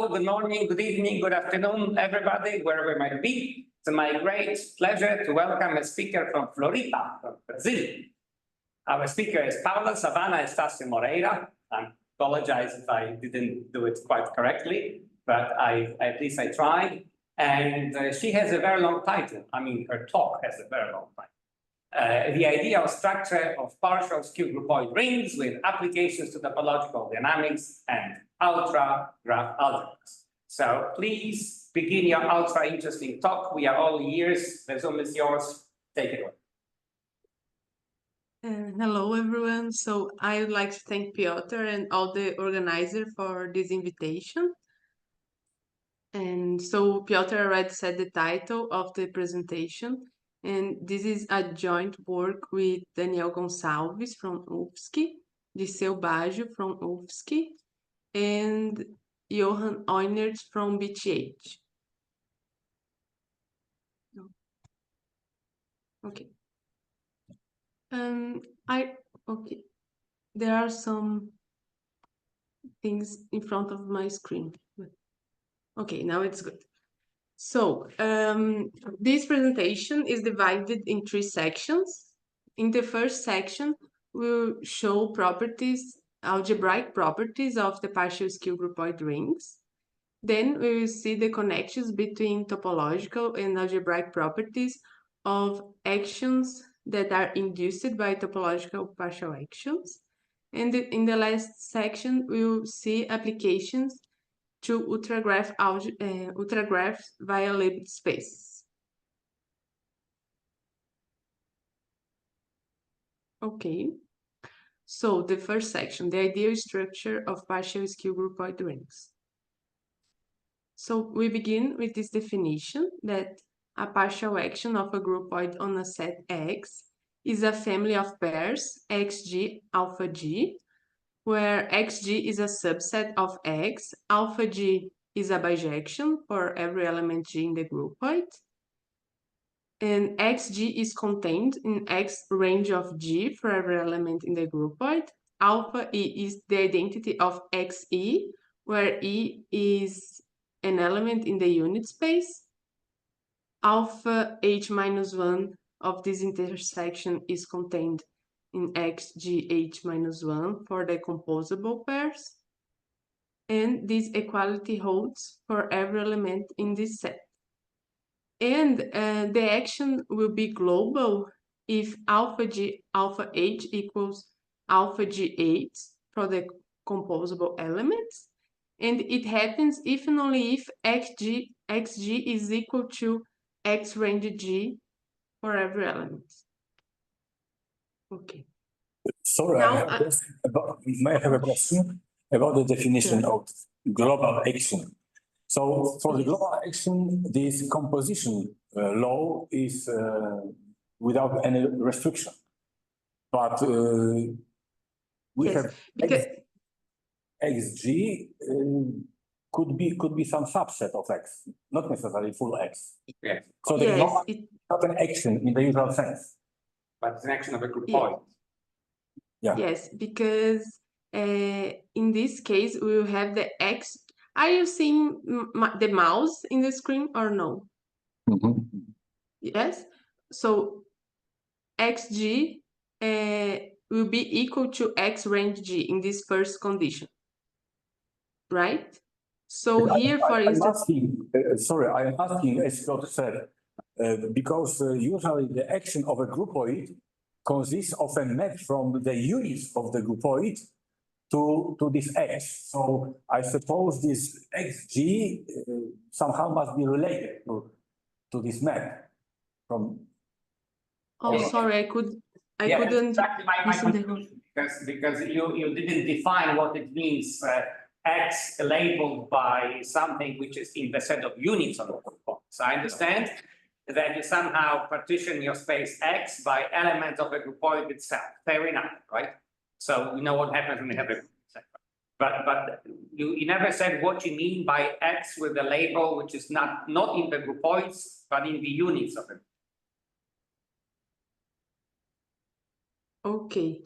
Hello, good morning, good evening, good afternoon, everybody, wherever you might be. It's my great pleasure to welcome a speaker from Floripa, from Brazil. Our speaker is PAULA Savannah Estácio Moreira. I apologize if I didn't do it quite correctly, but at least I tried. And she has a very long title. I mean, her talk has a very long title. The idea of structure of partial skew groupoid rings with applications to topological dynamics and ultra-graph algebras. So please begin your ultra interesting talk. We are all ears. The Zoom is yours. Take it away. Hello, everyone. So I would like to thank Piotr and all the organizers for this invitation. And so Piotr already said the title of the presentation. And this is a joint work with Daniel Gonçalves from UFSC, Liceu Baggio from UFSC, and Johan Oynert from BTH. Okay. Okay. There are some things in front of my screen. Okay, now it's good. So this presentation is divided in 3 sections. In the first section, we'll show properties, algebraic properties of the partial skew groupoid rings. Then we will see the connections between topological and algebraic properties of actions that are induced by topological partial actions. And in the last section, we will see applications to ultragraphs via Lipid space. Okay, so the first section, the ideal structure of partial skew groupoid rings. So we begin with this definition that a partial action of a groupoid on a set X is a family of pairs xg alpha g, where xg is a subset of X, alpha g is a bijection for every element G in the groupoid, and xg is contained in X range of G for every element in the groupoid. Alpha E is the identity of xe, where E is an element in the unit space. Alpha H minus 1 of this intersection is contained in xgh minus 1 for the composable pairs, and this equality holds for every element in this set. And the action will be global if alpha h equals alpha g8 for the composable elements, and it happens if and only if xg is equal to x range g for every element. Okay. Sorry, may I have a question about the definition of global action? So for the global action, this composition law is without any restriction. But we have xg could be some subset of X, not necessarily full X. Yeah. So there's not an action in the usual sense. But it's an action of a groupoid. Yeah. Yes, because in this case, we will have the X. Are you seeing the mouse in the screen or no? Mm-hmm. Yes. So xg will be equal to X range G in this first condition, right? So here, for instance, I'm asking, as Piotr said, because usually the action of a groupoid consists of a map from the units of the groupoid to this X. So I suppose this xg somehow must be related to this map from. Oh, sorry, I couldn't. Exactly my conclusion, because you didn't define what it means. X labeled by something which is in the set of units of the groupoid. So I understand that you somehow partition your space X by elements of a groupoid itself. Fair enough, right? So you know what happens when you have a group. But you never said what you mean by X with the label which is not in the groupoids, but in the units of it. Okay.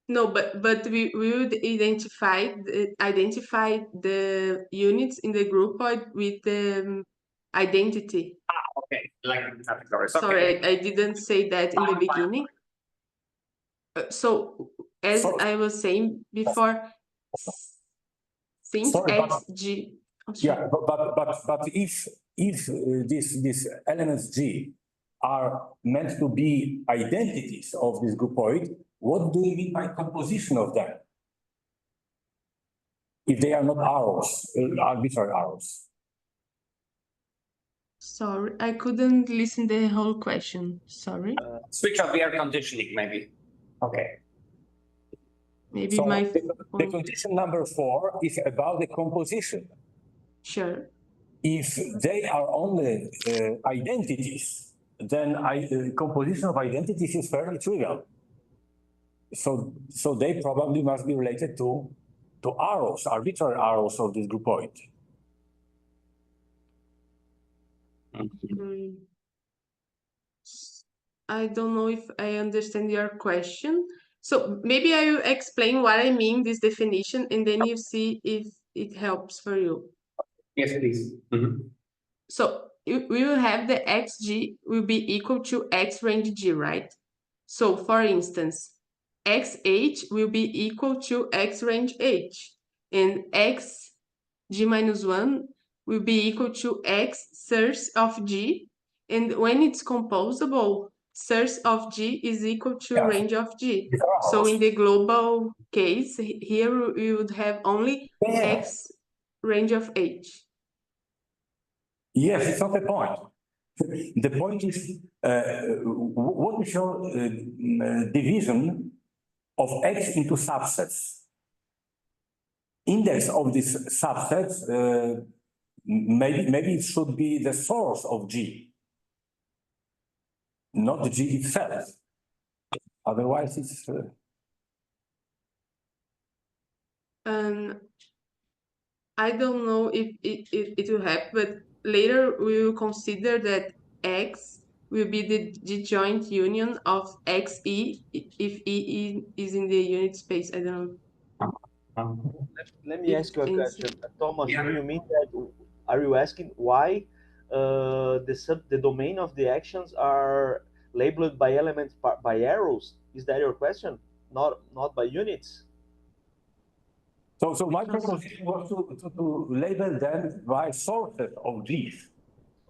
No, but we would identify the units in the groupoid with the identity. Okay, like categories. Sorry, Okay. I didn't say that in the beginning. So as So- I was saying before, since Sorry, but- xg. Oh, sorry. Yeah, but if these elements G are meant to be identities of this groupoid, what do you mean by composition of them? If they are not arrows, arbitrary arrows. Sorry, I couldn't listen the whole question. Sorry. Switch off air conditioning, maybe. Okay. Maybe So my the phone. condition number 4 is about the composition. Sure. If they are only identities, then composition of identities is fairly trivial. So they probably must be related to arrows, arbitrary arrows of this groupoid. I don't know if I understand your question. So maybe I will explain what I mean this definition, and then you see if it helps for you. Yes, please. So we will have the xg will be equal to x range g, right? So for instance, xh will be equal to x range h, and x g minus 1 will be equal to x source of g, and when it's composable, source of g is equal to Yeah. range of g. Because- So in the global case, here we would have only Yeah. x range of h. Yes, it's not the point. The point is, what is your division of X into subsets? Index of these subsets, maybe it should be the source of G, not G itself. Otherwise, it's. I don't know if it will happen, but later we will consider that X will be the disjoint union of XE if E is in the unit space. I don't know. Let me ask you a It's- question. Thomas, Yeah. do you mean that, are you asking why the domain of the actions are labeled by elements by arrows? Is that your question? Not by units? So my proposition was to label them by sources of G's.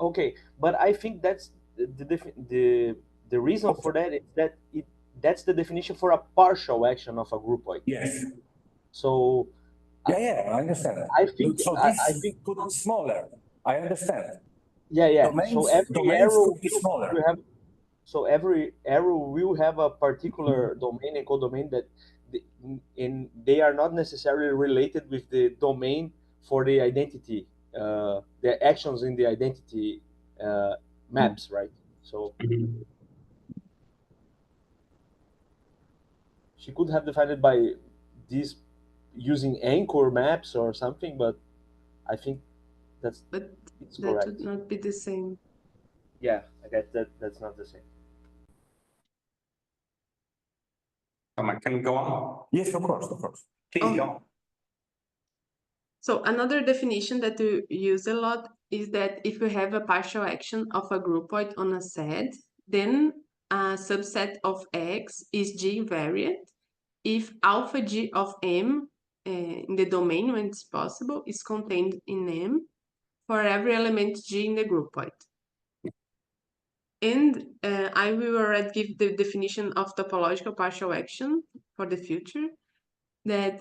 Okay, but I think that's the reason for that is that that's the definition for a partial action of a groupoid. Yes. So Yeah, I understand. I think So I this think could be smaller. I understand. yeah. Domains- so every domains arrow could be smaller. will have. So every arrow will have a particular domain and codomain that, they are not necessarily related with the domain for the identity, the actions in the identity maps, right? So she could have defined it by this using anchor maps or something, but I think it's But that correct. would not be the same. Yeah, I guess that's not the same. Can we go on? Yes, of course. Please go on. So another definition that we use a lot is that if we have a partial action of a groupoid on a set, then a subset of X is G invariant if alpha G of M in the domain when it's possible is contained in M for every element G in the groupoid. And I will already give the definition of topological partial action for the future, that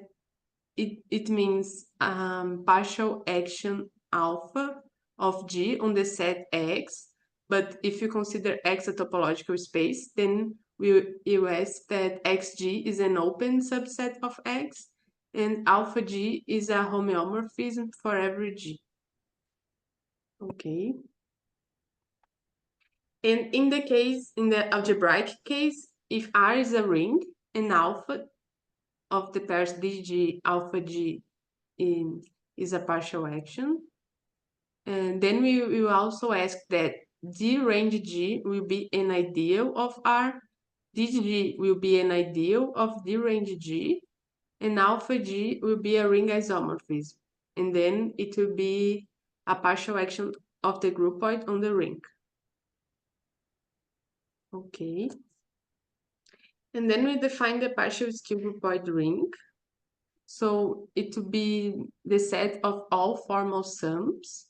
it means partial action alpha of G on the set X, but if you consider X a topological space, then you ask that XG is an open subset of X, and alpha G is a homeomorphism for every G. Okay. And in the algebraic case, if R is a ring and alpha of the pairs DG alpha G is a partial action, and then we will also ask that D range G will be an ideal of R dg will be an ideal of D range G, and alpha G will be a ring isomorphism, and then it will be a partial action of the groupoid on the ring. Okay. And then we define the partial skew groupoid ring. So it will be the set of all formal sums,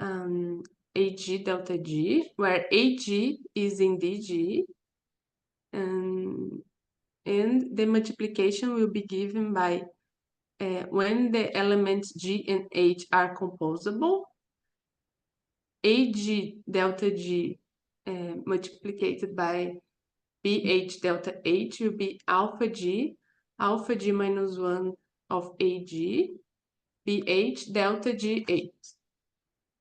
AG delta G, where AG is in DG, and the multiplication will be given by when the elements G and H are composable, AG delta G multiplied by BH delta H will be alpha G minus 1 of AG, BH delta G8.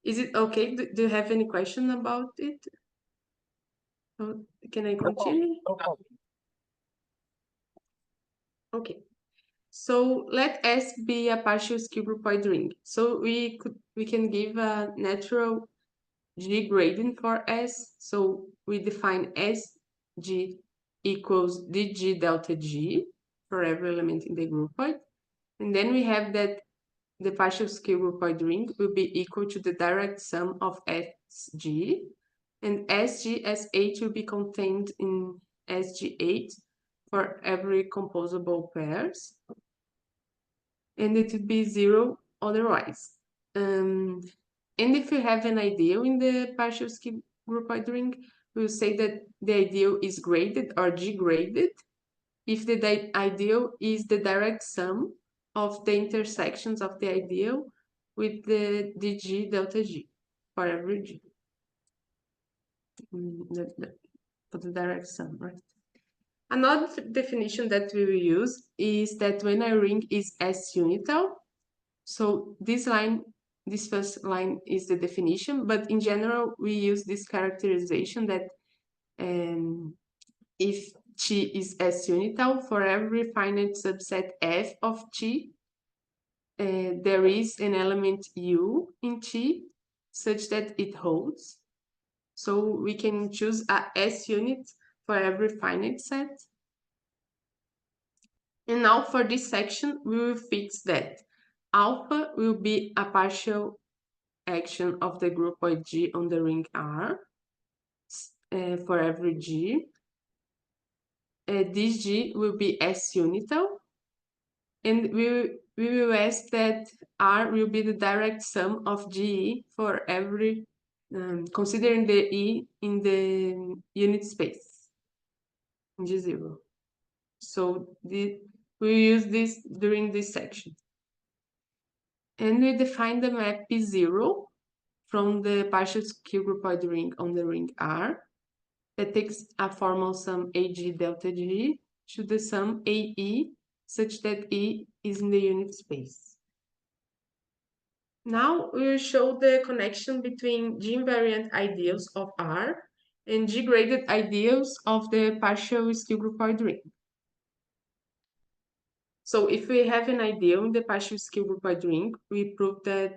Is it okay? Do you have any question about it? Can I continue? No problem. Okay. So let S be a partial skew groupoid ring. So we can give a natural G gradient for S. So we define SG equals DG delta G for every element in the groupoid. And then we have that the partial skew groupoid ring will be equal to the direct sum of SG, and SG will be contained in SG8 for every composable pairs, and it would be 0 otherwise. And if you have an ideal in the partial skew groupoid ring, we'll say that the ideal is graded or G-graded if the ideal is the direct sum of the intersections of the ideal with the dg delta G for every G. For the direct sum, right? Another definition that we will use is that when a ring is S-unital, so this first line is the definition, but in general, we use this characterization that if T is S-unital, for every finite subset F of T, there is an element U in T such that it holds. So we can choose a S-unit for every finite set. And now for this section, we will fix that alpha will be a partial action of the groupoid G on the ring R for every G. This G will be S-unital, and we will ask that R will be the direct sum of GE for every, considering the E in the unit space, G0. So we use this during this section. And we define the map P0 from the partial skew groupoid ring on the ring R that takes a formal sum AG delta G to the sum AE such that E is in the unit space. Now we will show the connection between G-invariant ideals of R and G-graded ideals of the partial skew groupoid ring. So if we have an ideal in the partial skew groupoid ring, we prove that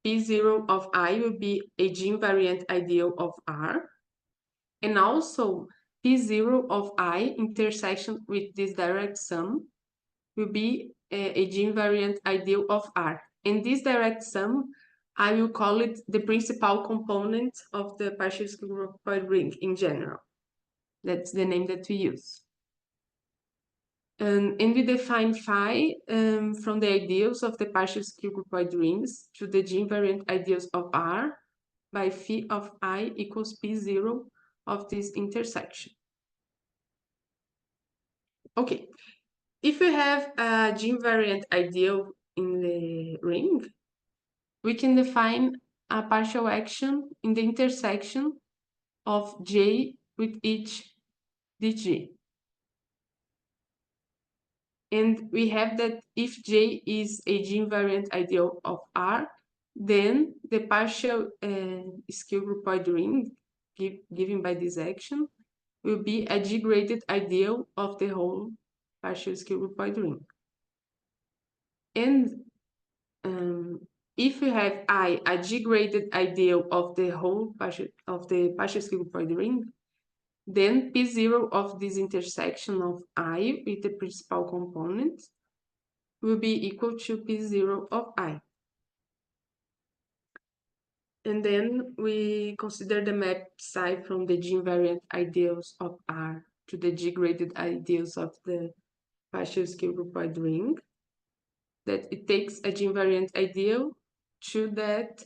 P0 of I will be a G-invariant ideal of R. And also, P0 of I intersection with this direct sum will be a G-invariant ideal of R. And this direct sum, I will call it the principal component of the partial skew groupoid ring in general. That's the name that we use. And we define phi from the ideals of the partial skew groupoid rings to the G-invariant ideals of R by phi of I equals P0 of this intersection. Okay, if we have a G-invariant ideal in the ring, we can define a partial action in the intersection of J with each DG. And we have that if J is a G-invariant ideal of R, then the partial skew groupoid ring given by this action will be a G-graded ideal of the whole partial skew groupoid ring. And if we have I a G-graded ideal of the whole partial skew groupoid ring, then P0 of this intersection of I with the principal component will be equal to P0 of I. And then we consider the map psi from the G-invariant ideals of R to the G-graded ideals of the partial skew groupoid ring. That it takes a G-invariant ideal to that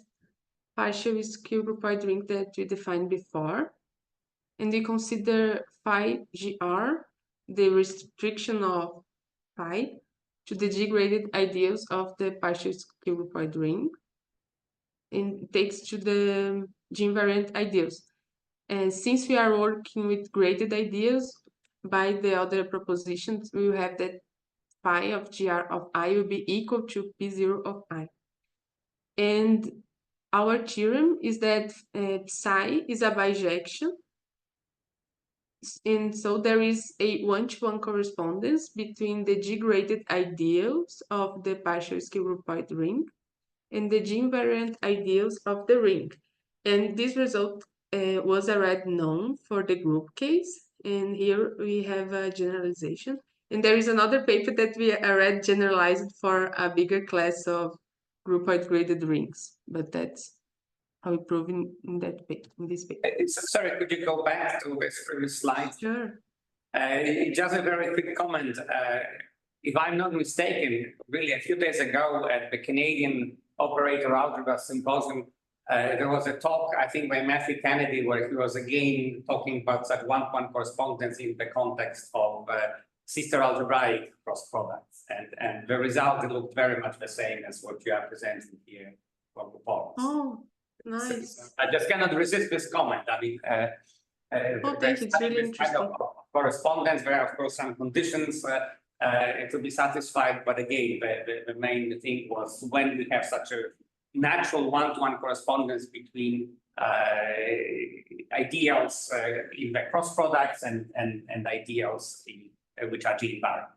partial skew groupoid ring that we defined before. And we consider phi GR, the restriction of phi, to the G-graded ideals of the partial skew groupoid ring. And takes to the G-invariant ideals. And since we are working with graded ideals, by the other propositions, we will have that phi of GR of I will be equal to P0 of I. And our theorem is that psi is a bijection. And so there is a one-to-one correspondence between the G-graded ideals of the partial skew groupoid ring and the G-invariant ideals of the ring. And this result was already known for the group case. And here we have a generalization. And there is another paper that we already generalized for a bigger class of groupoid graded rings. But that's how we prove in this paper. Sorry, could you go back to this previous slide? Sure. Just a very quick comment. If I'm not mistaken, really a few days ago at the Canadian Operator Algebras Symposium, there was a talk, I think, by Matthew Kennedy, where he was again talking about such one-to-one correspondence in the context of sister algebraic cross products. And the result looked very much the same as what you are presenting here from the polls. Oh, nice. So I just cannot resist this comment. I mean, thank you. It's really interesting. Kind of correspondence, there are, of course, some conditions to be satisfied, but again, the main thing was when we have such a natural one-to-one correspondence between ideals in the cross products and ideals which are G-invariant.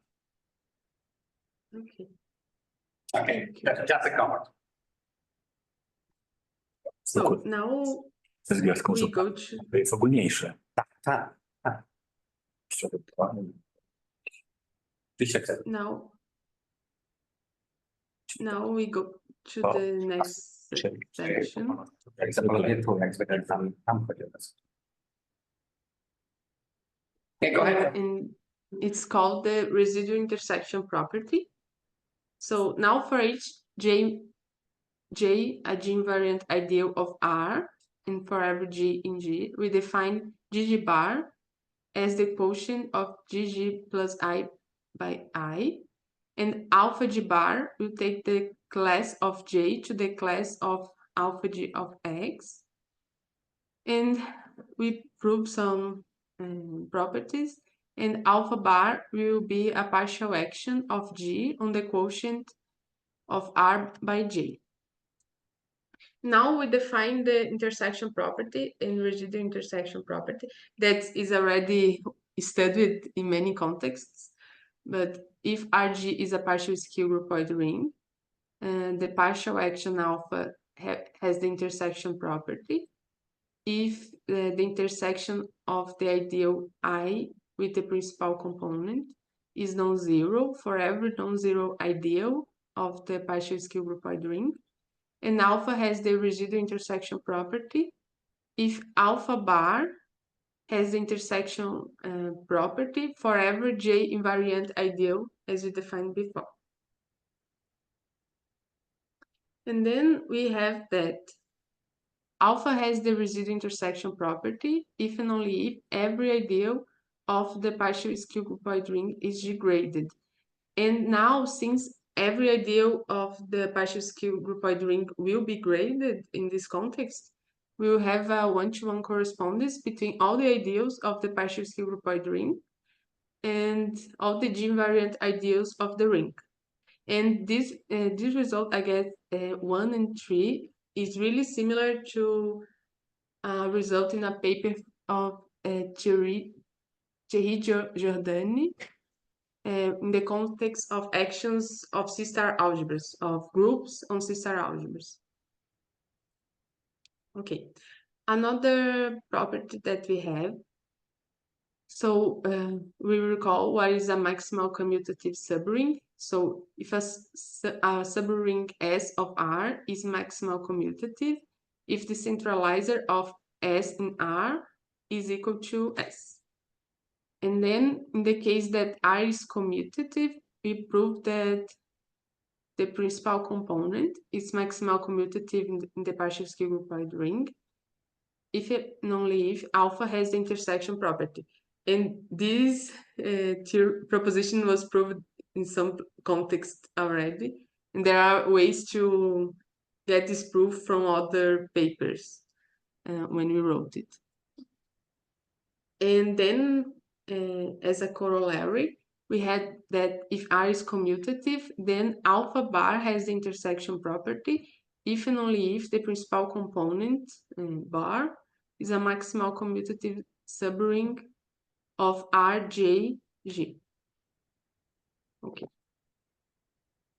Okay. Okay, that's just a comment. So now we go to... Jest ogólniejsze. Tak. Now we go to the next section. Okay, go ahead. And it's called the residual intersection property. So now for each J, a G-invariant ideal of R, and for every G in G, we define GG bar as the quotient of GG plus I by I, and alpha G bar will take the class of J to the class of alpha G of X, and we prove some properties, and alpha bar will be a partial action of G on the quotient of R by J. Now we define the intersection property and residual intersection property that is already studied in many contexts. But if RG is a partial skew groupoid ring, the partial action alpha has the intersection property. If the intersection of the ideal I with the principal component is non-zero for every non-zero ideal of the partial skew groupoid ring, and alpha has the residual intersection property if alpha bar has the intersection property for every J invariant ideal as we defined before. And then we have that alpha has the residual intersection property if and only if every ideal of the partial skew groupoid ring is G-graded. And now, since every ideal of the partial skew groupoid ring will be graded in this context, we will have a one-to-one correspondence between all the ideals of the partial skew groupoid ring and all the G-invariant ideals of the ring. And this result, I guess, 1 and 3, is really similar to a result in a paper of Thierry Giordani, in the context of actions of C-star algebras, of groups on C-star algebras. Okay, another property that we have So we recall what is a maximal commutative subring. So if a subring S of R is maximal commutative, if the centralizer of S in R is equal to S. And then in the case that R is commutative, we prove that the principal component is maximal commutative in the partial skew groupoid ring, if and only if alpha has the intersection property. And this proposition was proved in some context already. And there are ways to get this proof from other papers when we wrote it. And then as a corollary, we had that if R is commutative, then alpha bar has the intersection property if and only if the principal component bar is a maximal commutative subring of RJG. Okay.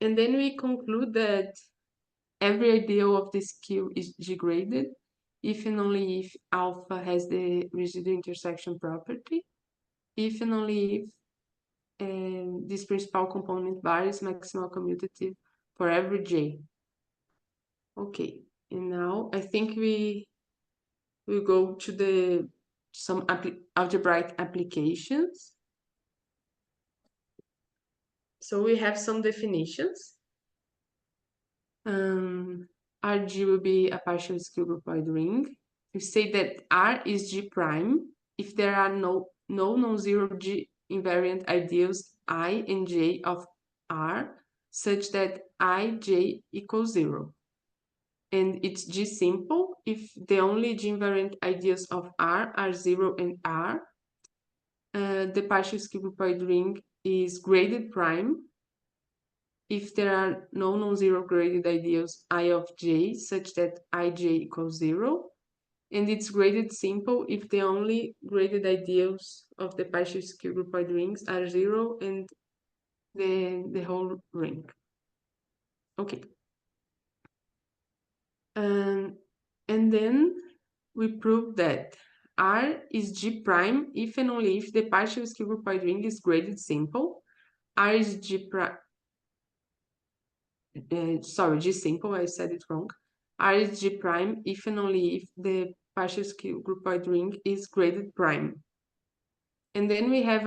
And then we conclude that every ideal of the skew is G-graded if and only if alpha has the residual intersection property, if and only if this principal component bar is maximal commutative for every J. Okay, and now I think we will go to some algebraic applications. So we have some definitions. RG will be a partial skew groupoid ring. We say that R is G prime if there are no non-zero G invariant ideals I and J of R such that IJ equals 0. And it's G simple if the only G invariant ideals of R are 0 and R. The partial skew groupoid ring is graded prime if there are no non-zero graded ideals I of J such that IJ equals 0. And it's graded simple if the only graded ideals of the partial skew groupoid rings are 0 and the whole ring. Okay. And then we prove that R is G prime if and only if the partial skew groupoid ring is graded simple. R is G prime. G simple, I said it wrong. R is G prime if and only if the partial skew groupoid ring is graded prime. And then we have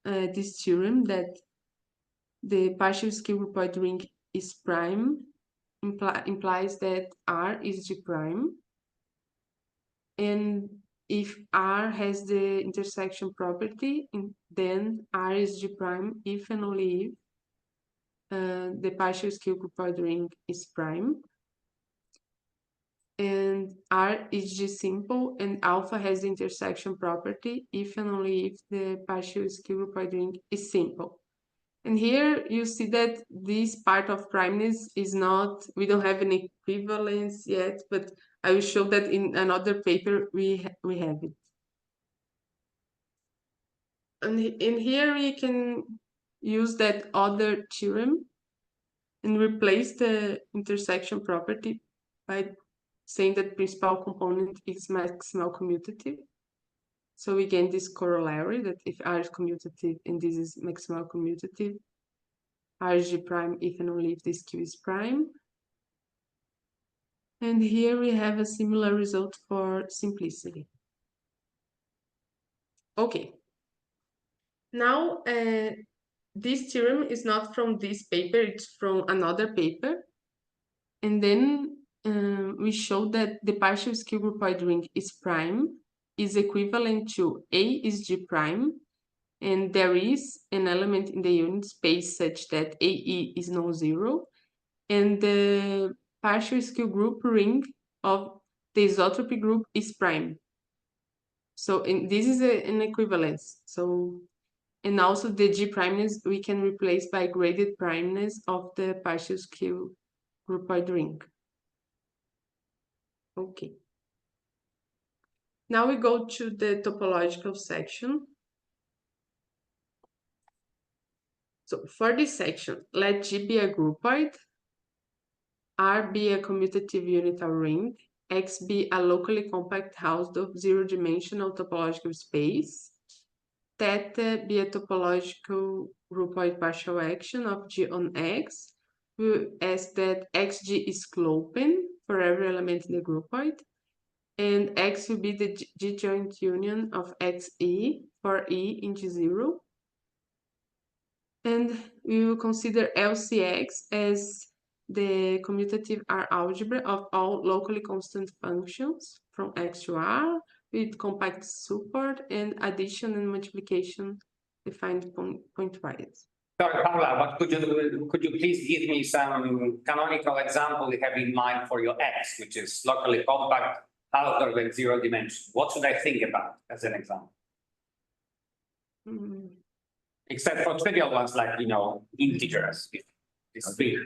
this theorem that the partial skew groupoid ring is prime, implies that R is G prime. And if R has the intersection property, then R is G prime if and only if the partial skew groupoid ring is prime. And R is G simple and alpha has the intersection property if and only if the partial skew groupoid ring is simple. And here you see that this part of primeness is not, we don't have an equivalence yet, but I will show that in another paper we have it. And in here we can use that other theorem and replace the intersection property by saying that principal component is maximal commutative. So we gain this corollary that if R is commutative and this is maximal commutative, R is G prime if and only if this Q is prime. And here we have a similar result for simplicity. Okay. Now, this theorem is not from this paper, it's from another paper. And then we show that the partial skew groupoid ring is prime, is equivalent to A is G prime, and there is an element in the unit space such that AE is non-zero, and the partial skew group ring of the isotropy group is prime. So this is an equivalence. So, and also the G primeness we can replace by graded primeness of the partial skew groupoid ring. Okay. Now we go to the topological section. So for this section, let G be a groupoid, R be a commutative unital ring, X be a locally compact Hausdorff zero-dimensional topological space, theta be a topological groupoid partial action of G on X, we ask that XG is clopin for every element in the groupoid, and X will be the disjoint union of XE for E in G0. And we will consider LCX as the commutative R algebra of all locally constant functions from X to R with compact support and addition and multiplication defined pointwise. Sorry, Paula, but could you please give me some canonical example you have in mind for your X, which is locally compact, other than 0 dimension? What should I think about as an example? Mm. Except for trivial ones like, integers. It's big.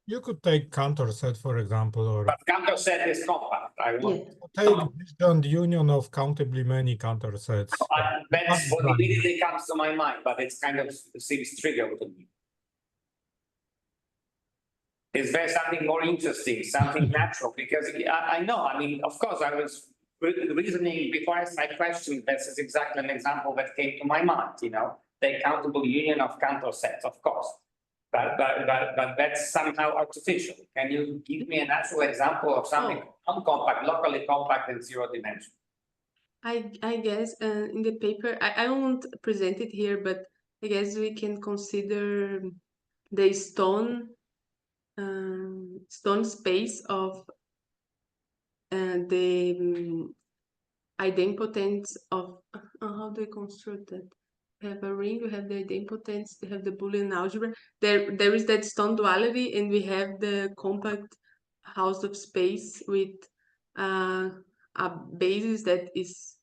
You could take Cantor set, for example, or But Cantor set is compact. I want take disjoint union of countably many Cantor sets. That's what immediately comes to my mind, but it's kind of seems trivial to me. Is there something more interesting, something natural? Because I know, I mean, of course, I was reasoning before I asked my question. This is exactly an example that came to my mind, the countable union of Cantor sets, of course. But that's somehow artificial. Can you give me an actual example of something uncompact, locally compact in 0 dimension? I guess in the paper, I won't present it here, but I guess we can consider the stone space of the idempotence of how do we construct that? We have a ring, we have the idempotence, we have the Boolean algebra. There is that stone duality, and we have the compact house of space with a basis that is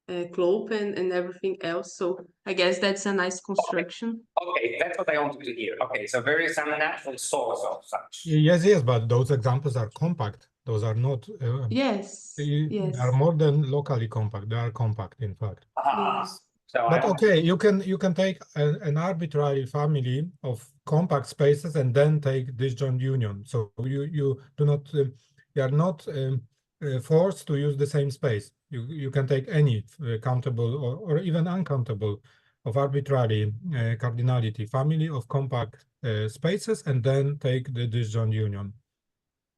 clopin and everything else. So I guess that's a nice construction. Okay, that's what I wanted to hear. Okay, so there is some natural source of such. Yes, but those examples are compact. Those are not. Yes. They are more than locally compact. They are compact, in fact. Yes. So But okay, you can take an arbitrary family of compact spaces and then take disjoint union. So you do not you are not forced to use the same space. You can take any countable or even uncountable of arbitrary cardinality family of compact spaces and then take the disjoint union.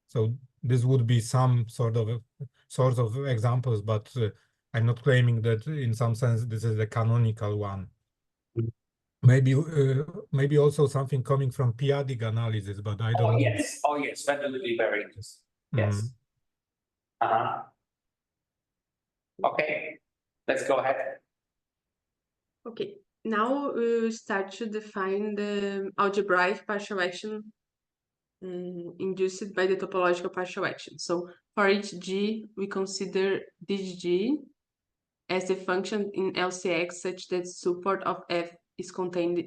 So this would be some sort of examples, but I'm not claiming that in some sense this is the canonical one. Maybe also something coming from p-adic analysis, but I don't know. Oh yes, that would be very interesting. Yes. Okay, let's go ahead. Okay, now we will start to define the algebraic partial action induced by the topological partial action. So for each g, we consider this g as the function in LCX such that support of f is contained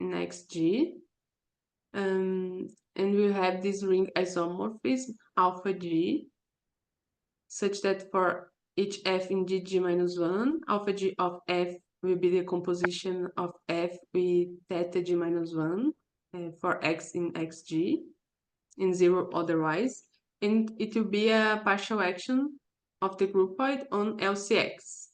in xg. And we have this ring isomorphism alpha g such that for each f in gg minus 1, alpha g of f will be the composition of f with theta g minus 1 for x in xg, in 0 otherwise, and it will be a partial action of the groupoid on LCX.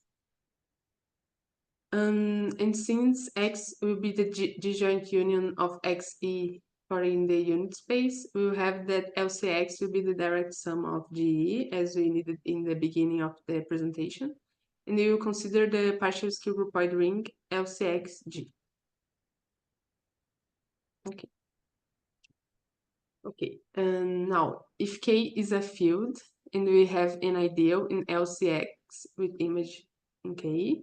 And since x will be the disjoint union of xe for in the unit space, we will have that LCX will be the direct sum of GE as we needed in the beginning of the presentation. And we will consider the partial skew groupoid ring LCXG. Okay. Okay, and now if K is a field and we have an ideal in LCX with image in K,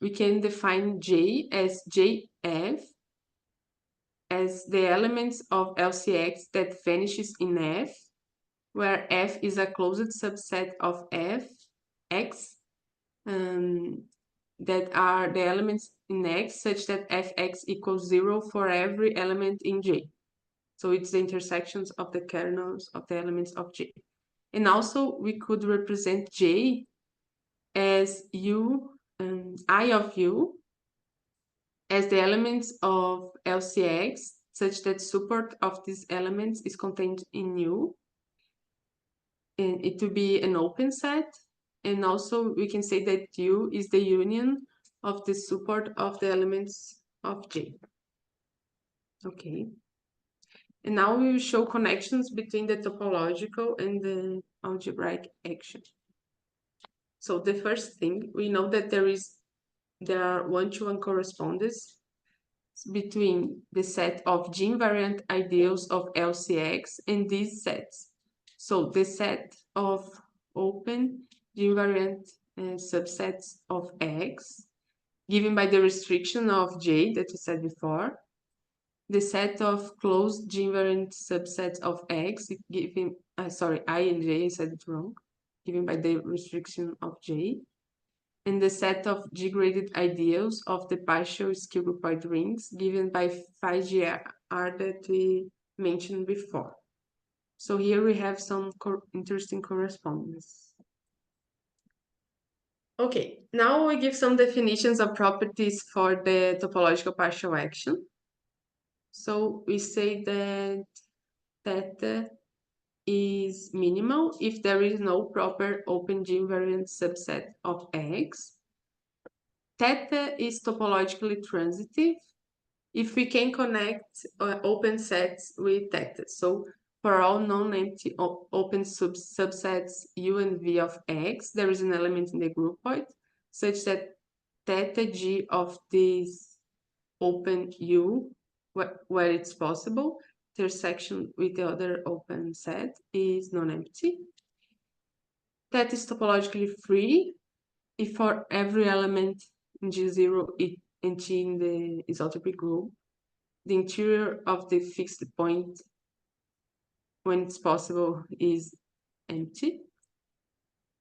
we can define J as JF as the elements of LCX that vanishes in F, where F is a closed subset of F, X, that are the elements in X such that Fx equals 0 for every element in J. So it's the intersections of the kernels of the elements of J. And also we could represent J as U, I of U, as the elements of LCX such that support of these elements is contained in U. And it will be an open set and also we can say that U is the union of the support of the elements of J. Okay. And now we will show connections between the topological and the algebraic action. So the first thing, we know that there are one-to-one correspondences between the set of G-invariant ideals of LCX and these sets. So the set of open G-invariant subsets of X, given by the restriction of J that we said before, the set of closed G-invariant subsets of X, given, sorry, I and J, I said it wrong, given by the restriction of J, and the set of G-graded ideals of the partial skew groupoid rings, given by phi GR that we mentioned before. So here we have some interesting correspondence. Okay, now we give some definitions of properties for the topological partial action. So we say that theta is minimal if there is no proper open G-invariant subset of X. Theta is topologically transitive if we can connect open sets with theta. So for all non-empty open subsets U and V of X, there is an element in the groupoid such that theta G of this open U, where it's possible, intersection with the other open set is non-empty. That is topologically free if for every element in G0 and T in the isotropic group, the interior of the fixed point, when it's possible, is empty.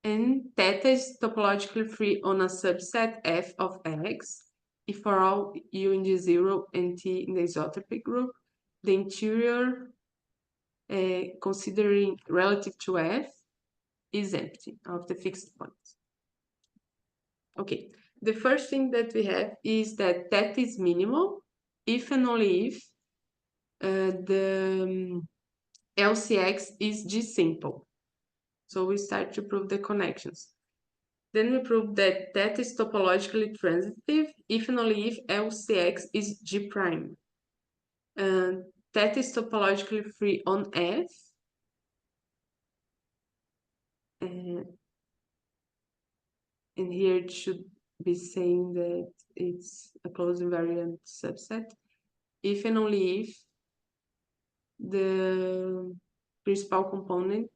And theta is topologically free on a subset F of X if for all U in G0 and T in the isotropic group, the interior, considering relative to F, is empty of the fixed point. Okay, the first thing that we have is that theta is minimal if and only if the LCX is G-simple. So we start to prove the connections. Then we prove that theta is topologically transitive if and only if LCX is G'. Theta is topologically free on F. And here it should be saying that it's a closed invariant subset if and only if the principal component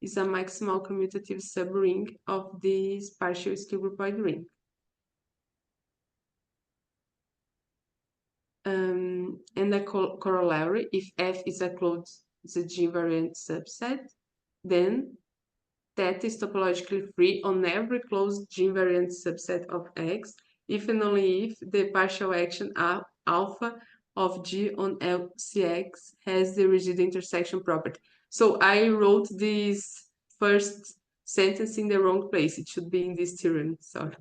is a maximal commutative subring of this partial skew groupoid ring. And the corollary, if F is a closed G-invariant subset, then theta is topologically free on every closed G-invariant subset of X, if and only if the partial action alpha of G on LCX has the residual intersection property. So I wrote this first sentence in the wrong place. It should be in this theorem, sorry.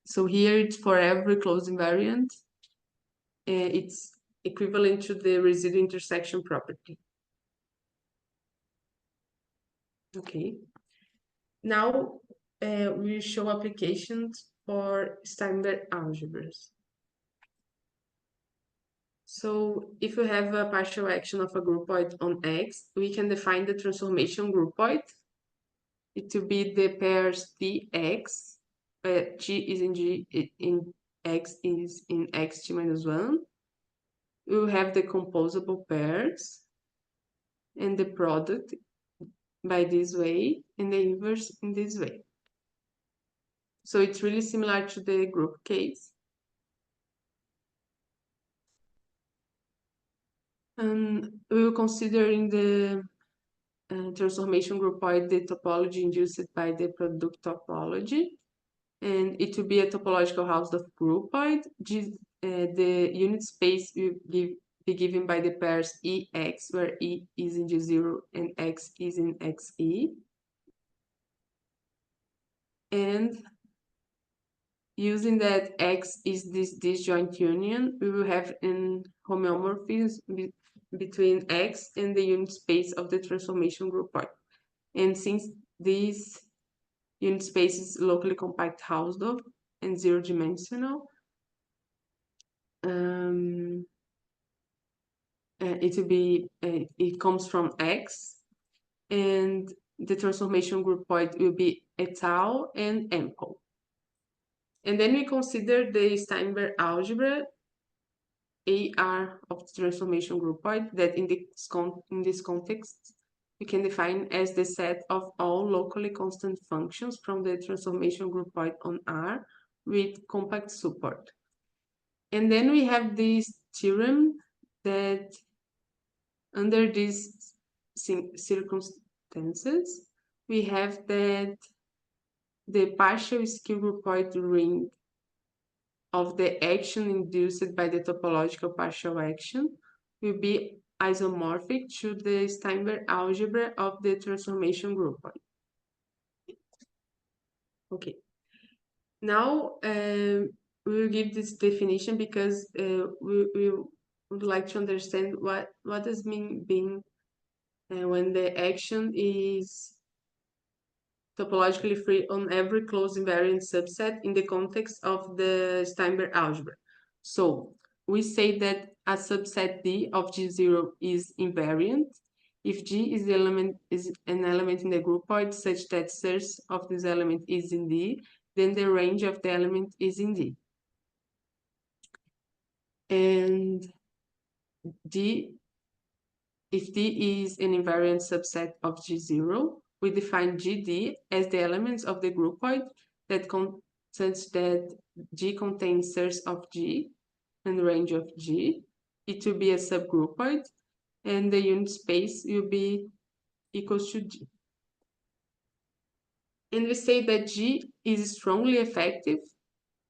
So here it's for every closed invariant. It's equivalent to the residual intersection property. Okay. Now we show applications for standard algebras. So if we have a partial action of a groupoid on X, we can define the transformation groupoid. It will be the pairs Tx, G is in G, in X is in Xt minus 1. We will have the composable pairs and the product by this way and the inverse in this way. So it's really similar to the group case. And we will consider in the transformation groupoid the topology induced by the product topology. And it will be a topological house of groupoid. The unit space will be given by the pairs EX, where E is in G0 and X is in XE. And using that X is this disjoint union, we will have an homeomorphism between X and the unit space of the transformation groupoid. And since this unit space is locally compact Hausdorff and zero-dimensional. It will be it comes from X, and the transformation groupoid will be étal and ample. And then we consider the Steinberg algebra AR of the transformation groupoid that in this context we can define as the set of all locally constant functions from the transformation groupoid on R with compact support. And then we have this theorem that under these circumstances, we have that the partial skew groupoid ring of the action induced by the topological partial action will be isomorphic to the Steinberg algebra of the transformation groupoid. Okay. Now we will give this definition because we would like to understand what does mean being when the action is topologically free on every closed invariant subset in the context of the Steinberg algebra. So we say that a subset D of G0 is invariant if G is an element in the groupoid such that source of this element is in D, then the range of the element is in D. And if D is an invariant subset of G0, we define GD as the elements of the groupoid such that G contains source of G and range of G. It will be a subgroupoid, and the unit space will be equals to G. And we say that G is strongly effective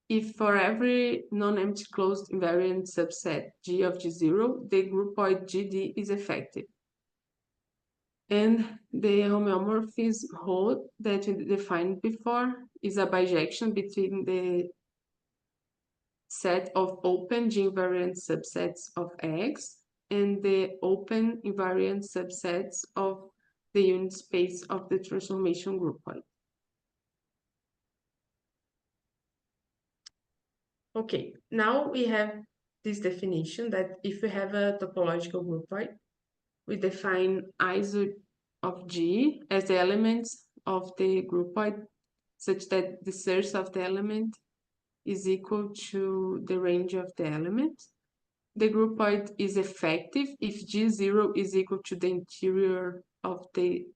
if for every non-empty closed invariant subset G of G0, the groupoid GD is effective. And the homeomorphism hold that we defined before is a bijection between the set of open G-invariant subsets of X and the open invariant subsets of the unit space of the transformation groupoid. Okay, now we have this definition that if we have a topological groupoid, we define iso of G as the elements of the groupoid such that the source of the element is equal to the range of the element. The groupoid is effective if G0 is equal to the interior of the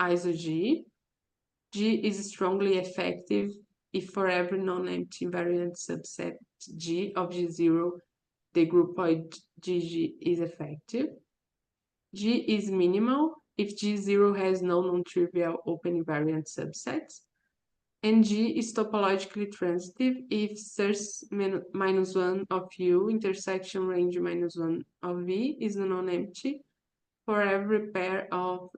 iso G. G is strongly effective if for every non-empty invariant subset G of G0, the groupoid GG is effective. G is minimal if G0 has no non-trivial open invariant subsets. And G is topologically transitive if source -1 of U intersection range -1 of V is non-empty for every pair of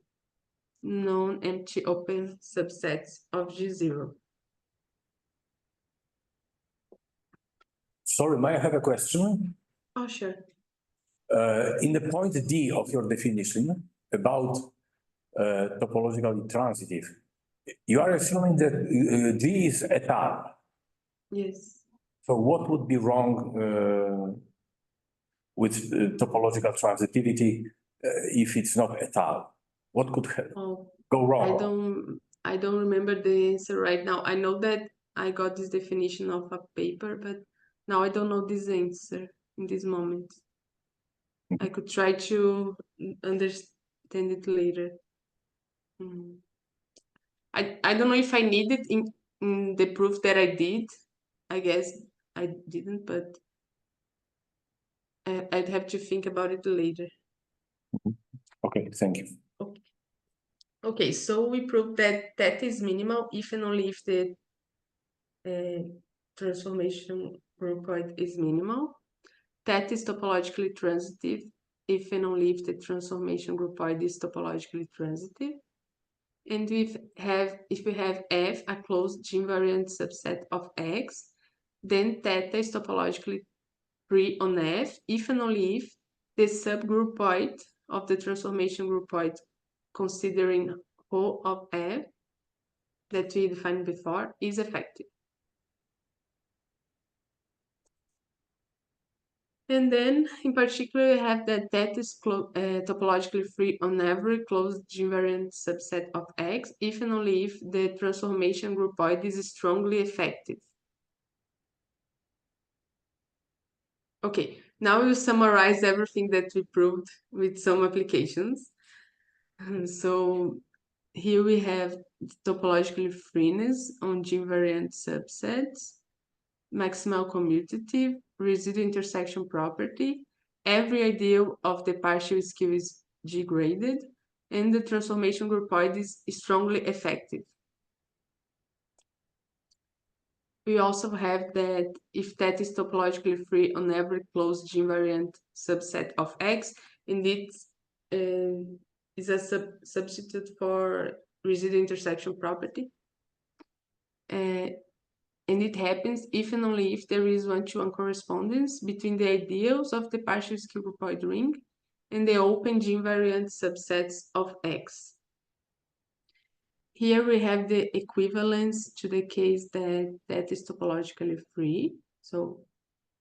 non-empty open subsets of G0. Sorry, may I have a question? Oh, sure. In the point D of your definition about topologically transitive, you are assuming that G is étal. Yes. So what would be wrong with topological transitivity if it's not étal? What could go wrong? I don't remember the answer right now. I know that I got this definition of a paper, but now I don't know this answer in this moment. I could try to understand it later. I don't know if I need it in the proof that I did. I guess I didn't, but I'd have to think about it later. Okay, thank you. Okay, so we proved that that is minimal if and only if the transformation groupoid is minimal. That is topologically transitive if and only if the transformation groupoid is topologically transitive. And if we have F, a closed G-invariant subset of X, then theta is topologically free on F if and only if the subgroupoid of the transformation groupoid considering O of F that we defined before is effective. And then, in particular, we have that is topologically free on every closed invariant subset of X, if and only if the transformation groupoid is strongly effective. Okay, now we'll summarize everything that we proved with some applications. So here we have topological freeness on G-invariant subsets, maximal commutative, residual intersection property, every ideal of the partial skew is G-graded, and the transformation groupoid is strongly effective. We also have that if that is topologically free on every closed G-invariant subset of X, and it is a substitute for residual intersection property. And it happens if and only if there is one-to-one correspondence between the ideals of the partial skew groupoid ring and the open G-invariant subsets of X. Here we have the equivalence to the case that is topologically free. So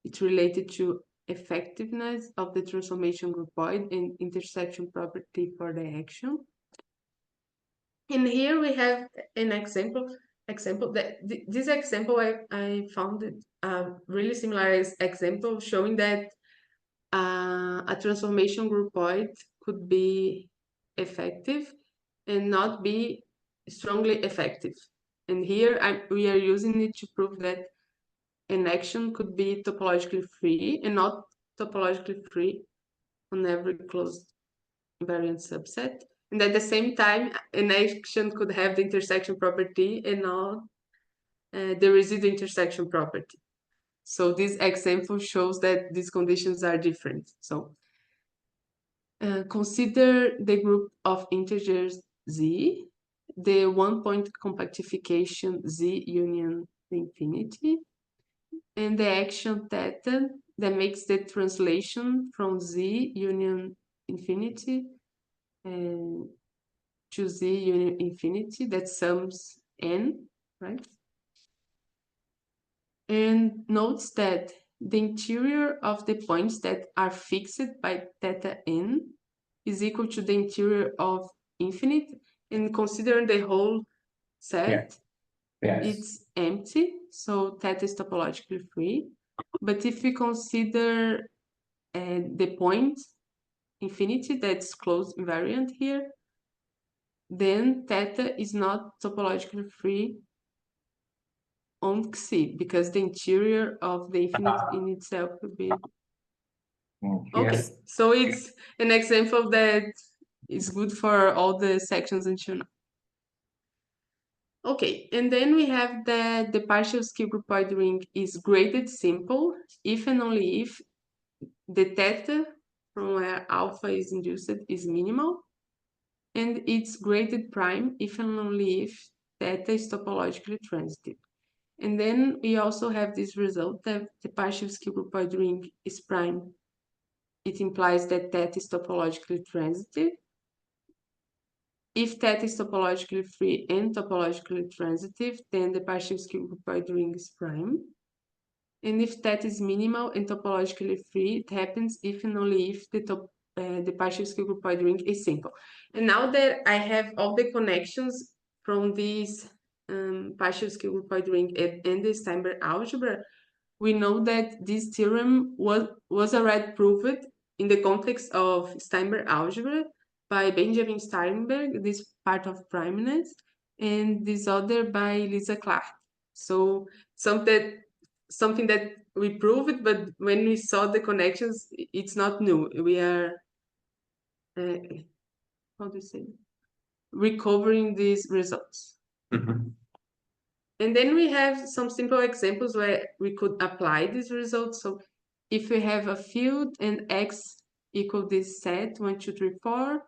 it's related to effectiveness of the transformation groupoid and intersection property for the action. And here we have an example that this example I found it really similar example showing that a transformation groupoid could be effective and not be strongly effective. And here we are using it to prove that an action could be topologically free and not topologically free on every closed invariant subset. And at the same time, an action could have the intersection property and not the residual intersection property. So this example shows that these conditions are different. So consider the group of integers Z, the one-point compactification Z union infinity, and the action theta that makes the translation from Z union infinity to Z union infinity that sums n, right? And notes that the interior of the points that are fixed by theta n is equal to the interior of infinite, and considering the whole set, it's empty, so theta is topologically free. But if we consider the point infinity that's closed invariant here, then theta is not topologically free on Xi, because the interior of the infinite in itself would be okay. So it's an example that is good for all the sections until now. Okay, and then we have that the partial skew groupoid ring is graded simple if and only if the theta from where alpha is induced is minimal, and it's graded prime if and only if theta is topologically transitive. And then we also have this result that the partial skew groupoid ring is prime. It implies that theta is topologically transitive. If theta is topologically free and topologically transitive, then the partial skew groupoid ring is prime. And if theta is minimal and topologically free, it happens if and only if the partial skew groupoid ring is simple. And now that I have all the connections from this partial skew groupoid ring and the Steinberg algebra, we know that this theorem was already proved in the context of Steinberg algebra by Benjamin Steinberg, this part of primeness, and this other by Lisa Clark. So something that we proved, but when we saw the connections, it's not new. We are, how do you say, recovering these results. Mm-hmm. And then we have some simple examples where we could apply these results. So if we have a field and X equal this set, 1, 2, 3, 4,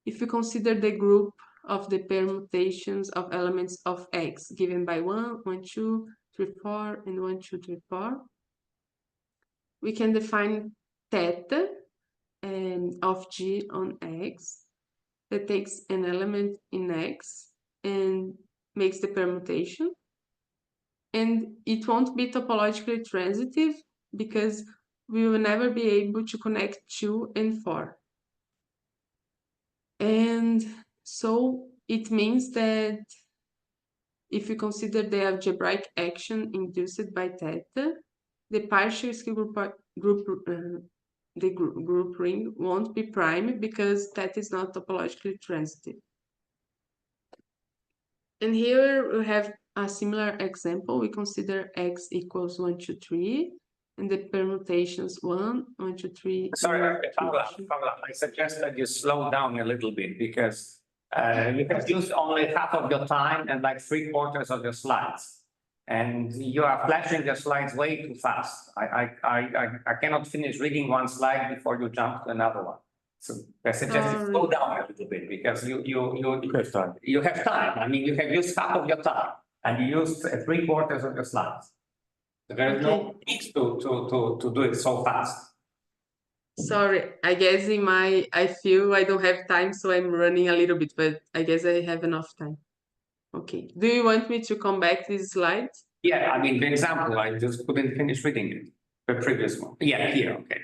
if we consider the group of the permutations of elements of X given by 1, 1, 2, 3, 4, and 1, 2, 3, 4, we can define theta of G on X that takes an element in X and makes the permutation, and it won't be topologically transitive because we will never be able to connect 2 and 4. And so it means that if you consider the algebraic action induced by theta, the partial skew group ring won't be prime because theta is not topologically transitive. And here we have a similar example. We consider x equals 1, 2, 3, and the permutations 1, 1, 2, 3. Sorry, Paula, I suggest that you slow down a little bit because you have used only half of your time and like 3/4 of your slides. And you are flashing your slides way too fast. I cannot finish reading one slide before you jump to another one. So I suggest you slow down a little bit because you have time. I mean, you have used half of your time and you used 3/4 of your slides. So there is no need to do it so fast. Sorry, I guess I feel I don't have time, so I'm running a little bit, but I guess I have enough time. Okay. Do you want me to come back to this slide? Yeah, I mean, the example, I just couldn't finish reading it, the previous one. Yeah, here, okay.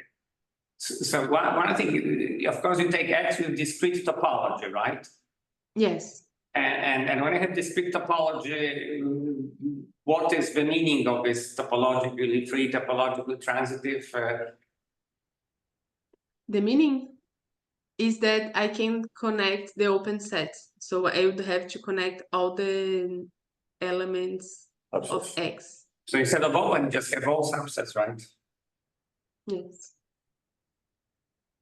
So one thing, of course, you take X with discrete topology, right? Yes. And when I have discrete topology, what is the meaning of this topologically free, topologically transitive? The meaning is that I can connect the open set. So I would have to connect all the elements of X. So instead of all, and just have all subsets, right? Yes.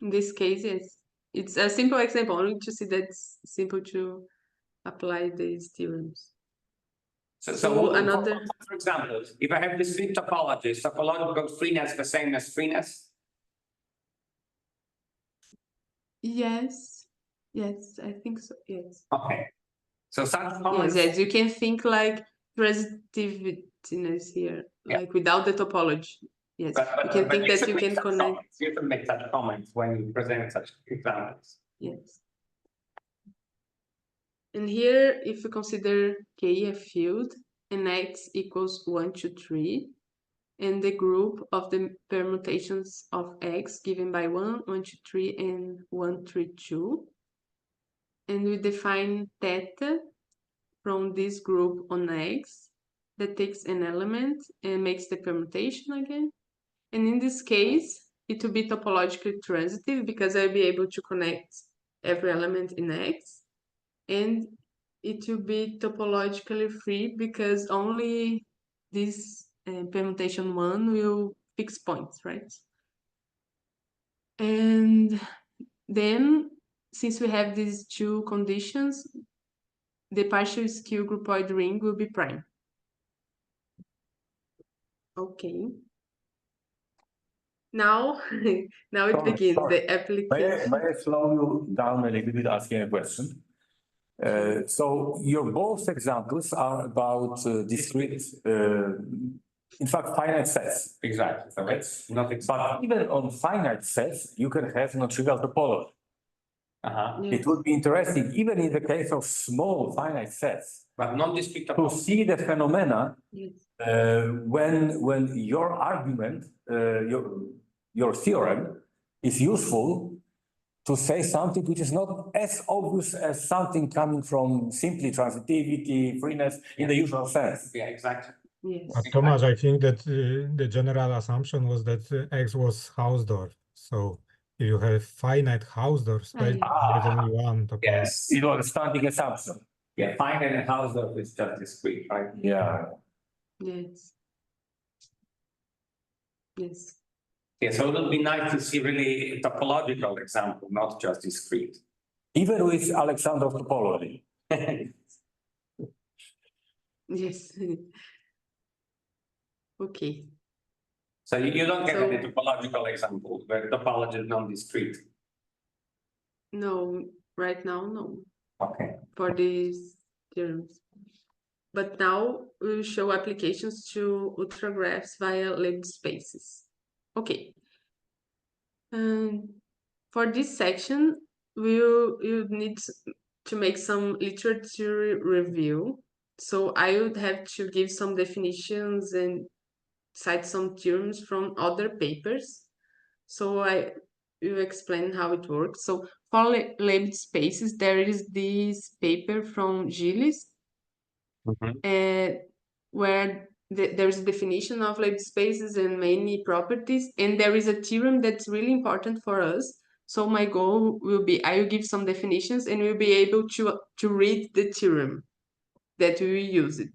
In this case, yes. It's a simple example, only to see that it's simple to apply these theorems. So another, for example, if I have discrete topology, is topological freeness the same as freeness? yes, I think so, yes. Okay. So such comments. Yes, you can think like transitiveness here, like without the topology. Yes, you can think that you can connect. You can make such comments when you present such examples. Yes. And here, if you consider K a field and X equals 1, 2, 3, and the group of the permutations of X given by 1, 1, 2, 3, and 1, 3, 2, and we define theta from this group on X that takes an element and makes the permutation again. And in this case, it will be topologically transitive because I'll be able to connect every element in X. And it will be topologically free because only this permutation 1 will fix points, right? And then, since we have these two conditions, the partial skew groupoid ring will be prime. Okay. Now it begins, the application. May I slow you down a little bit asking a question? So your both examples are about discrete, in fact, finite sets. Exactly. So it's not But even on finite sets, you can have non-trivial topology. Yes. It would be interesting, even in the case of small finite sets, but non-discrete to topology. see the phenomena Yes. when your argument, your theorem is useful to say something which is not as obvious as something coming from simply transitivity, freeness in the usual sense. Yeah, exactly. Yes. Thomas, I think that the general assumption was that X was Hausdorff. So if you have finite Hausdorff space, there is only one topology. Yes. It was a starting assumption. Yeah, finite and Hausdorff is just discrete, right? Yeah. Yes. Yes. Yeah, so it would be nice to see really a topological example, not just discrete. Even with Alexandrov topology. Yes. Okay. So you don't get any topological example where topology is non-discrete. No, right now, no. Okay. For these theorems. But now we'll show applications to ultragraphs via labeled spaces. Okay. For this section, you need to make some literature review. So I would have to give some definitions and cite some terms from other papers. So I will explain how it works. So for labeled spaces, there is this paper from Gilles, where there's a definition of labeled spaces and many properties, and there is a theorem that's really important for us. So my goal will be, I will give some definitions and we'll be able to read the theorem that we will use it.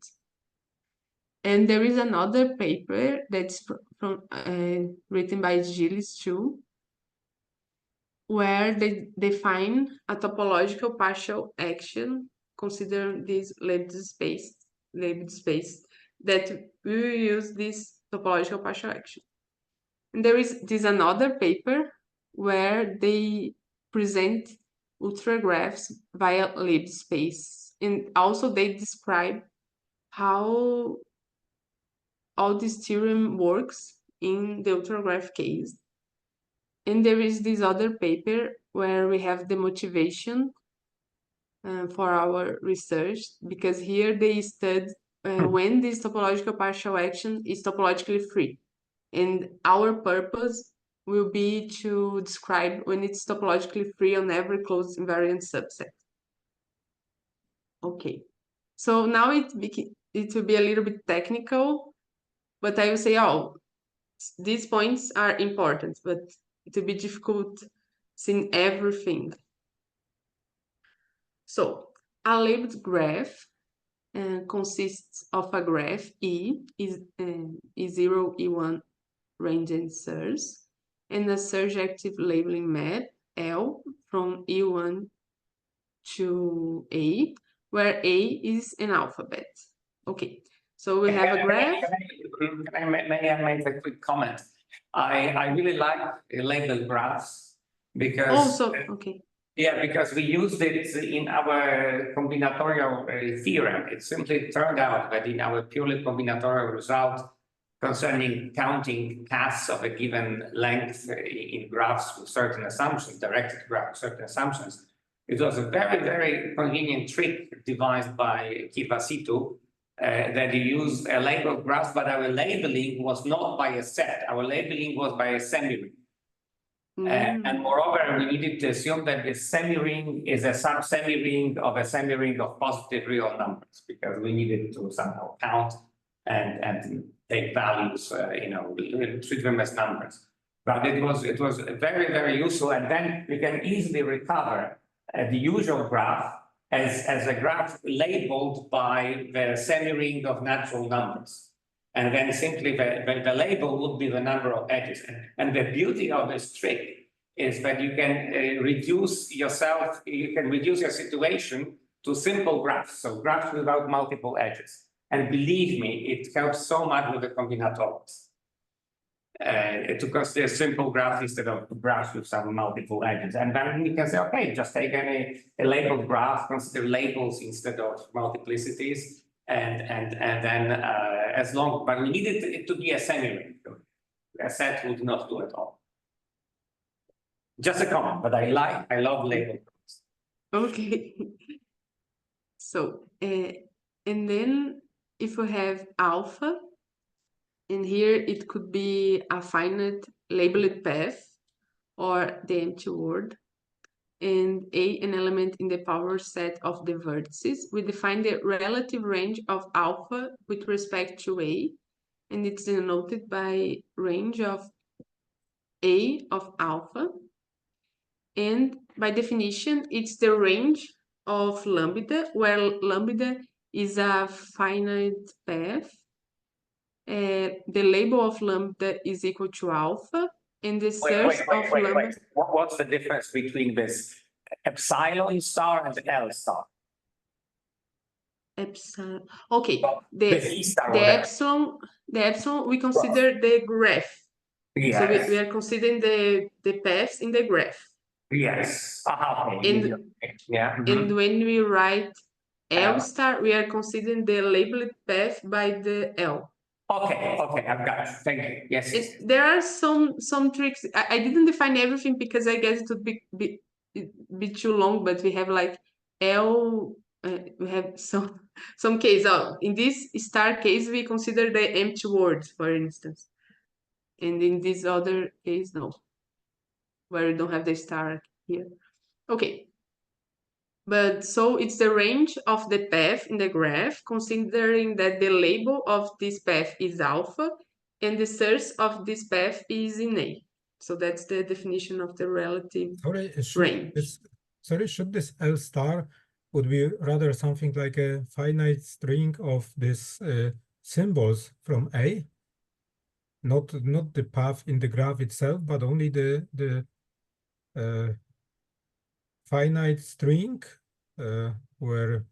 And there is another paper that's written by Gilles too, where they define a topological partial action, consider this labeled space, that we will use this topological partial action. And there is this another paper where they present ultragraphs via labeled space, and also they describe how all this theorem works in the ultragraph case. And there is this other paper where we have the motivation for our research, because here they study when this topological partial action is topologically free. And our purpose will be to describe when it's topologically free on every closed invariant subset. Okay, so now it will be a little bit technical, but I will say, oh, these points are important, but it will be difficult seeing everything. So a labeled graph consists of a graph E, E0, E1, range and surge, and a surjective labeling map L from E1 to A, where A is an alphabet. Okay, so we have a graph. May I make a quick comment? I really like labeled graphs because okay. Yeah, because we used it in our combinatorial theorem. It simply turned out that in our purely combinatorial result concerning counting casts of a given length in graphs with certain assumptions, directed graphs with certain assumptions, it was a very, very convenient trick devised by Kivasitu that you used a labeled graph, but our labeling was not by a set. Our labeling was by a semi-ring. And moreover, we needed to assume that the semi-ring is a sub-semi-ring of a semi-ring of positive real numbers, because we needed to somehow count and take values, treat them as numbers. But it was very, very useful, and then we can easily recover the usual graph as a graph labeled by the semi-ring of natural numbers. And then simply the label would be the number of edges. And the beauty of this trick is that you can reduce your situation to simple graphs, so graphs without multiple edges. And believe me, it helps so much with the combinatorics. To consider simple graphs instead of graphs with some multiple edges. And then you can say, okay, just take a labeled graph, consider labels instead of multiplicities. And then as long, but we needed it to be a semi-ring. A set would not do at all. Just a comment, but I love label graphs. Okay. So, and then if we have alpha, and here it could be a finite labeled path or the empty word, and A, an element in the power set of the vertices. We define the relative range of alpha with respect to A, and it's denoted by range of A of alpha. And by definition, it's the range of lambda, where lambda is a finite path. The label of lambda is equal to alpha, and the surge of lambda. What's the difference between this epsilon star and L star? Epsilon. Okay, the epsilon we consider the graph. Yes. So we are considering the paths in the graph. Yes. Okay. And when we write L star, we are considering the labeled path by the L. Okay, I've got it. Thank you. Yes. There are some tricks. I didn't define everything because I guess it would be too long, but we have like L we have some case. In this star case, we consider the empty words, for instance. And in this other case, no, where we don't have the star here. Okay. But so it's the range of the path in the graph, considering that the label of this path is alpha and the source of this path is in A. So that's the definition of the relative range. Should this L star would be rather something like a finite string of these symbols from A? Not the path in the graph itself, but only the finite string where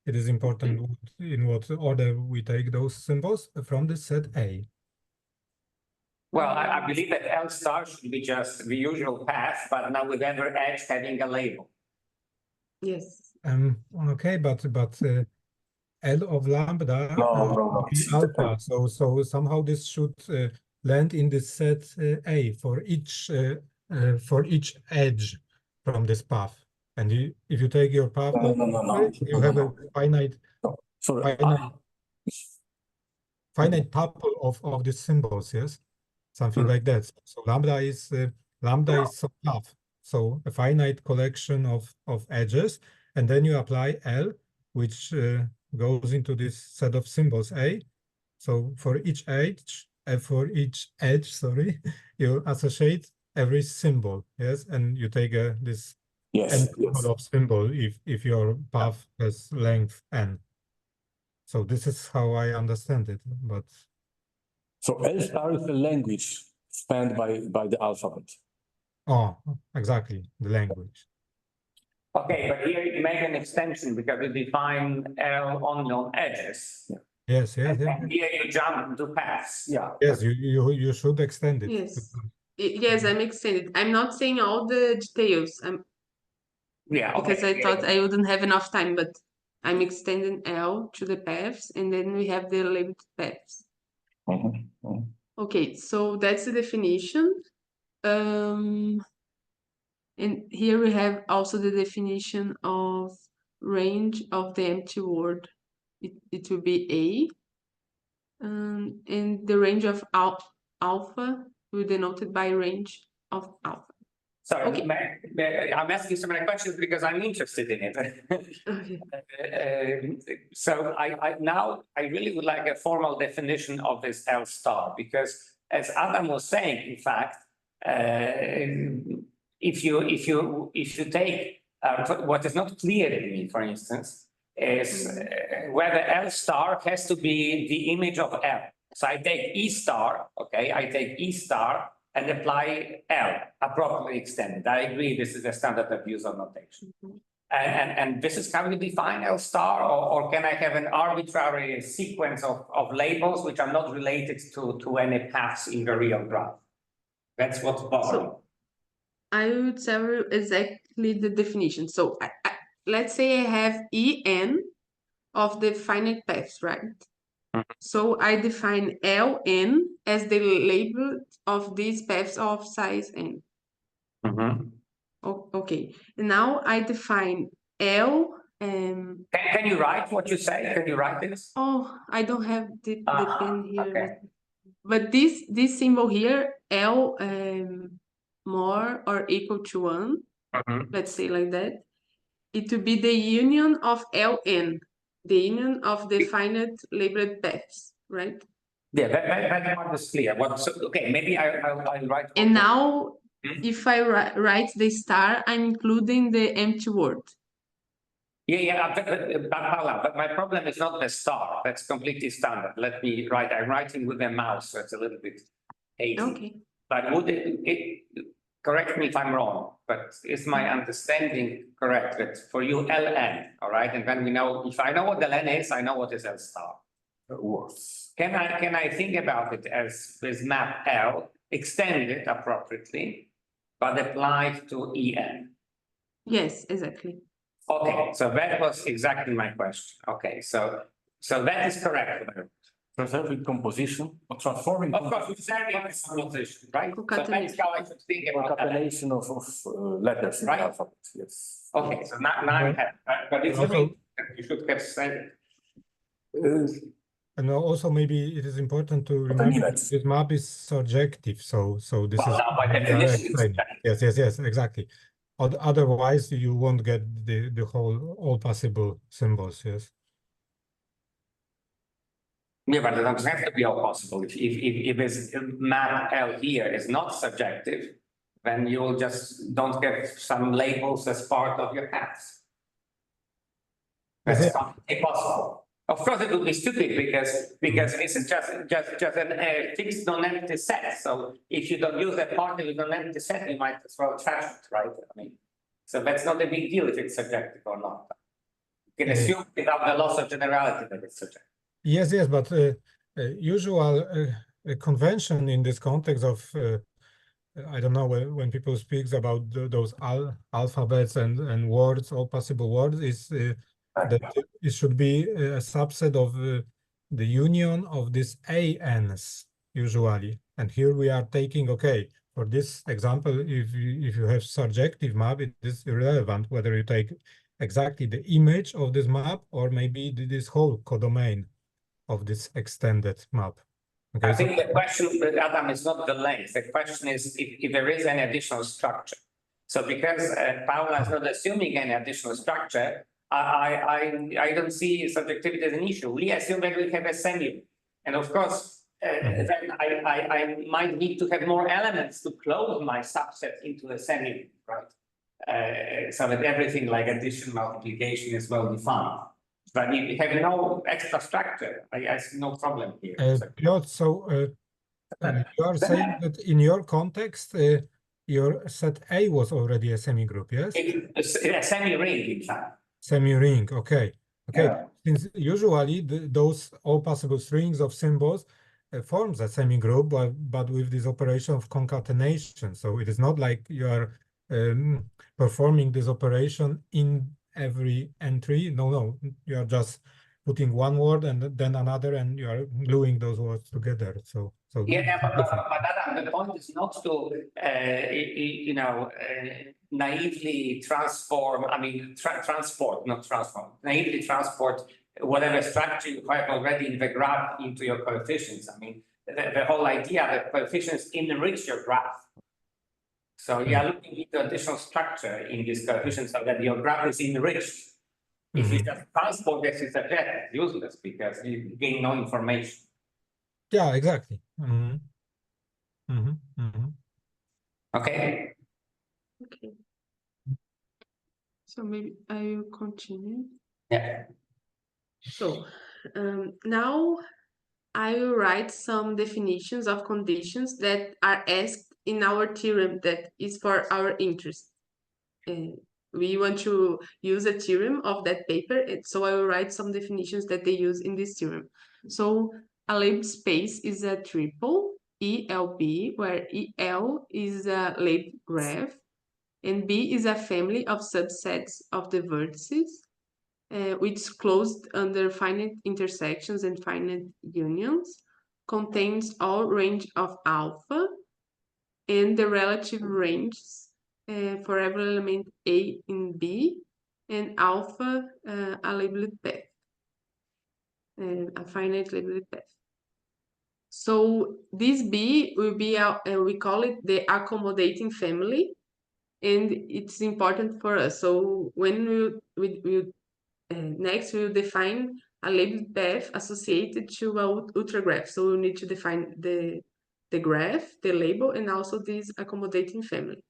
it is important in what order we take those symbols from the set A. Well, I believe that L star should be just the usual path, but now with every edge having a label. Yes. Okay, but L of lambda No. be alpha. So somehow this should land in the set A for each edge from this path. And if you take your path, No. you have a finite tuple of these symbols, yes, something like that. So lambda is some path, so a finite collection of edges, and then you apply L, which goes into this set of symbols A. So for each edge, sorry, you associate every symbol, yes, and you take this n number of symbol if your path has length n. So this is how I understand it. But so L star is a language spanned by the alphabet. oh, exactly, the language. Okay, but here you make an extension because you define L only on edges. Yes. And here you jump to paths. Yes, you should extend it. Yes. Yes, I'm extended. I'm not saying all the details. Because I thought I wouldn't have enough time, but I'm extending L to the paths, and then we have the labeled paths. Okay, so that's the definition. And here we have also the definition of range of the empty word. It will be A. And the range of alpha will be denoted by range of alpha. Sorry, okay. I'm asking so many questions because I'm interested in it. Okay. So now I really would like a formal definition of this L star, because as Adam was saying, in fact, if you take what is not clear to me, for instance, is whether L star has to be the image of L. So I take E star, okay, I take E star and apply L, appropriately extended. I agree, this is a standard abuse of notation. And this is how we define L star, or can I have an arbitrary sequence of labels which are not related to any paths in the real graph? That's what's bothering. So I would say exactly the definition. So let's say I have En of the finite paths, right? So I define Ln as the label of these paths of size n. Okay, and now I define L. Can you write what you say? Can you write this? Oh, I don't have the pen here. Okay. But this symbol here, L more or equal to 1, let's say like that, it will be the union of Ln. The union of the finite labeled paths, right? Yeah, that part is clear. Okay, maybe I'll write. And now, if I write the star, I'm including the empty word. Yeah, but my problem is not the star. That's completely standard. Let me write. I'm writing with a mouse, so it's a little bit hazy. Okay. But would it correct me if I'm wrong, but is my understanding correct that for you Ln, all right, and then we know, if I know what Ln is, I know what is L star. Works. Can I think about it as this map L, extend it appropriately, but applied to En? Yes, exactly. Okay, so that was exactly my question. Okay, so that is correct. Preserving composition or transforming. Of course, preserving composition, right? So that's how I should think about that. Concatenation of letters in the alphabet. Yes. Okay, so now I'm happy. But it's You should have said. And also maybe it is important to remember limits. this map is surjective, so this Well, is now by we are definition, it's explaining. Yes, exactly. Otherwise, you won't get the whole all possible symbols. Yes. Yeah, but it doesn't have to be all possible. If this map L here is not subjective, then you'll just don't get some labels as part of your paths. Is That's it- completely possible. Of course, it would be stupid because this is just an fixed non-empty set. So if you don't use that part of the non-empty set, you might throw trash it, right? I mean, so that's not a big deal if it's subjective or not. You can assume without the loss of generality that it's subjective. Yes, but usual convention in this context of I don't know when people speaks about those alphabets and words, all possible words, is that it should be a subset of the union of these ANs usually. And here we are taking, okay, for this example, if you have surjective map, it is irrelevant whether you take exactly the image of this map or maybe this whole codomain of this extended map. Okay, I think the question, Adam, is not the length. The question is if there is any additional structure. So because PAULA is not assuming any additional structure, I don't see subjectivity as an issue. We assume that we have a semi, and of course, then I might need to have more elements to close my subset into a semi, right? So that everything like addition, multiplication is well defined. But if you have no extra structure, I see no problem here. Piotr, so you are saying that in your context, your set A was already a semigroup, yes? It's a semi-ring, in fact. Semi-ring, okay. Yeah. Since usually those all possible strings of symbols forms a semigroup, but with this operation of concatenation. So it is not like you are performing this operation in every entry. No, you are just putting one word and then another, and you are gluing those words together. So Yeah, but Adam, the point is not to naively transform. I mean, naively transport whatever structure you have already in the graph into your coefficients. I mean, the whole idea that coefficients enrich your graph. So you are looking into additional structure in this coefficient so that your graph is enriched. If you just transport this as a jet, it's useless because you gain no information. Yeah, exactly. Okay. Okay. So maybe I will continue. Yeah. So now I will write some definitions of conditions that are asked in our theorem that is for our interest. We want to use a theorem of that paper, so I will write some definitions that they use in this theorem. So a labeled space is a triple ELB, where EL is a labeled graph, and B is a family of subsets of the vertices, which is closed under finite intersections and finite unions, contains all range of alpha, and the relative ranges for every element A in B, and alpha a labeled path, a finite labeled path. So this B will be, we call it the accommodating family, and it's important for us. So when next we'll define a labeled path associated to a ultragraph. So we need to define the graph, the label, and also this accommodating family.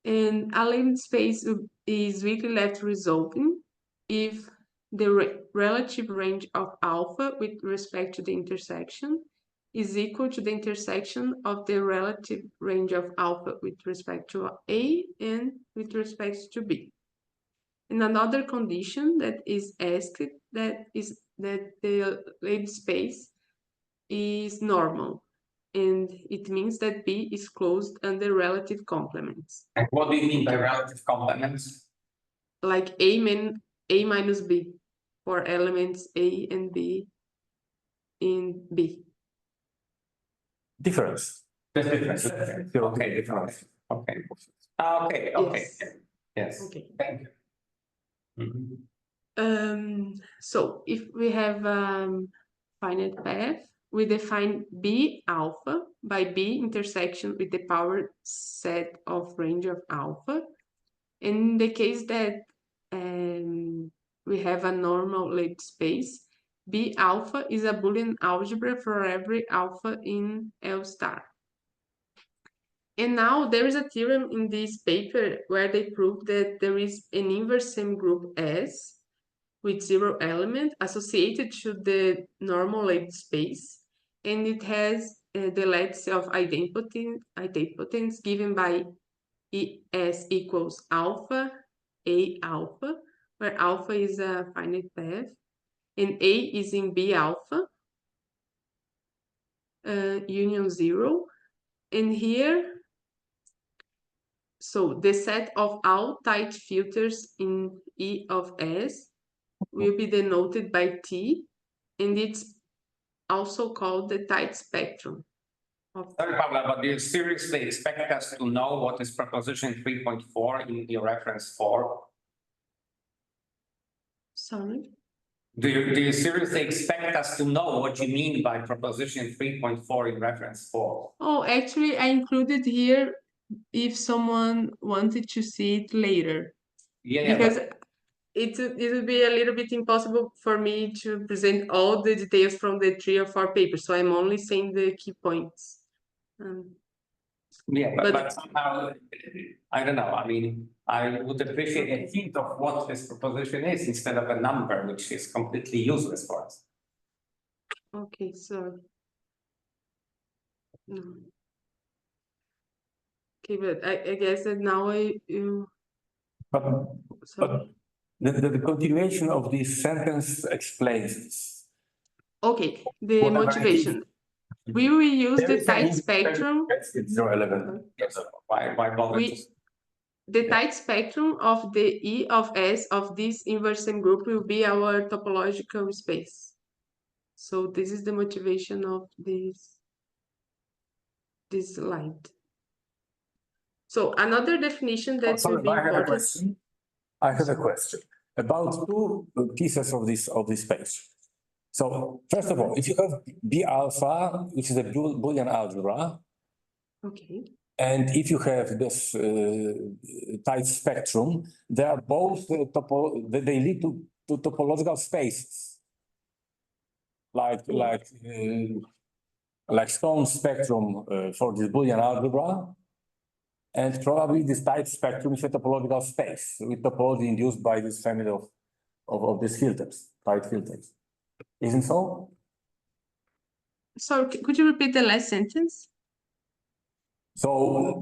And a labeled space is weakly left resolving if the relative range of alpha with respect to the intersection is equal to the intersection of the relative range of alpha with respect to A and with respect to B. And another condition that is asked that the labeled space is normal, and it means that B is closed under relative complements. And what do you mean by relative complements? Like A minus B for elements A and B in B. Difference. The difference. Okay, difference. Okay. Okay. Yes. Yes. Okay. Thank you. So if we have finite path, we define B alpha by B intersection with the power set of range of alpha. In the case that we have a normal Lie space, B alpha is a Boolean algebra for every alpha in L star. And now there is a theorem in this paper where they prove that there is an inverse same group S with 0 element associated to the normal Lie space, and it has the lattice of idempotence given by S equals alpha, A alpha, where alpha is a finite path, and A is in B alpha, union 0, and here, so the set of all tight filters in E of S will be denoted by T, and it's also called the tight spectrum. Sorry, Paula, but do you seriously expect us to know what is proposition 3.4 in the reference 4? Sorry? Do you seriously expect us to know what you mean by proposition 3.4 in reference 4? Oh, actually, I included here if someone wanted to see it later. Yeah, Because it would be a little bit impossible for me to present all the details from the 3 or 4 papers, so I'm only saying the key points. but somehow, I don't know, I mean, I would appreciate a hint of what this proposition is instead of a number, which is completely useless for us. Okay, sorry. No. Okay, but I guess that now But sorry. the continuation of this sentence explains this. Okay, the Whatever it motivation. is. We will use There the is an tight spectrum. Yes, it's 0.11. Yes, why bother to- The tight spectrum of the E of S of this inverse same group will be our topological space. So this is the motivation of this slide. So another definition that will be I have a important. question. I have a question about two pieces of this page. So first of all, if you have B alpha, which is a Boolean algebra, Okay. and if you have this tight spectrum, they are both they lead to topological spaces, like stone spectrum for this Boolean algebra, and probably this tight spectrum is a topological space with topology induced by this family of these filters, tight filters. Isn't so? So could you repeat the last sentence? So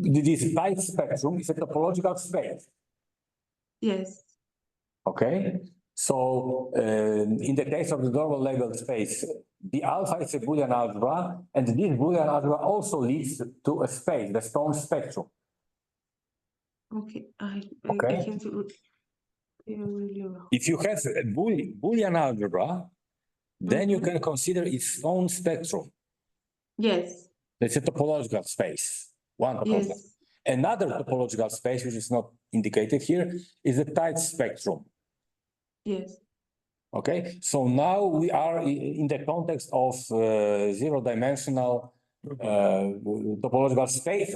this tight spectrum is a topological space. Yes. Okay. So in the case of the normal labeled space, the alpha is a Boolean algebra, and this Boolean algebra also leads to a space, the stone spectrum. Okay. I Okay. can't do it really well. If you have a Boolean algebra, then you can consider its own spectrum. Yes. It's a topological space. One topological. Yes. Another topological space, which is not indicated here, is a tight spectrum. Yes. Okay, so now we are in the context of zero-dimensional topological space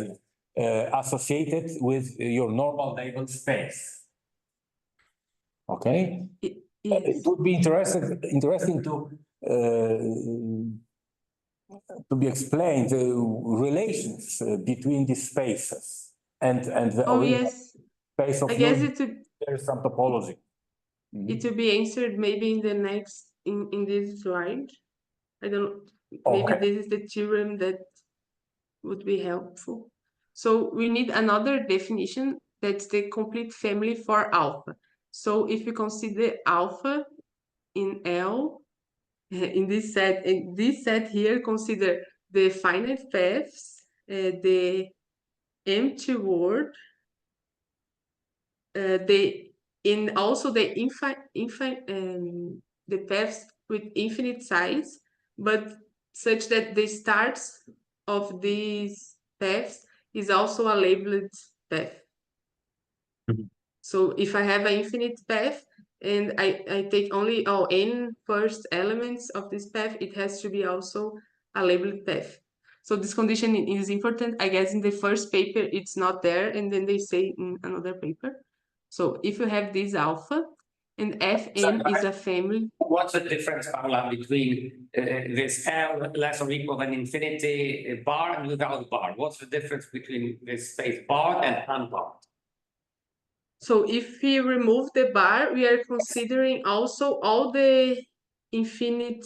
associated with your normal labeled space. Okay, Yes. it would be interesting to be explained relations between these spaces and the original space of I guess there is some topology. It will be answered maybe in the next in this slide. I don't maybe this is the theorem that would be helpful. So we need another definition that's the complete family for alpha. So if you consider alpha in L in this set here, consider the finite paths, the empty word, also the the paths with infinite size, but such that the starts of these paths is also a labeled path. So if I have an infinite path, and I take only n first elements of this path, it has to be also a labeled path. So this condition is important. I guess in the first paper it's not there, and then they say in another paper. So if you have this alpha, and Fn is a family. What's the difference, Paula, between this L less or equal than infinity bar and without bar? What's the difference between this space barred and unbarred? So if we remove the bar, we are considering also all the infinite,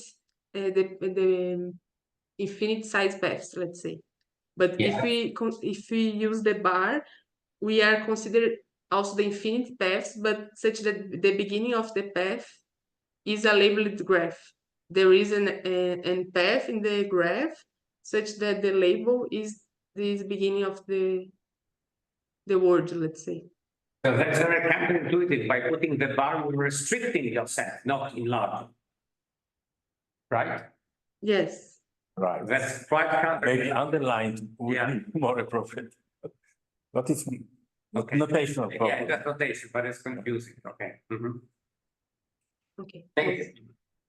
the infinite size paths, let's say. But if we use the bar, we are considering also the infinite paths, but such that the beginning of the path is a labeled graph. There is an path in the graph such that the label is the beginning of the word, let's say. So that's very counterintuitive. By putting the bar, we're restricting yourself, not enlarging. Right? Yes. Right. That's quite counter. Maybe underlined would be more appropriate. But it's notational problem. Yeah, that's notation, but it's confusing. Okay. Okay. Thank you.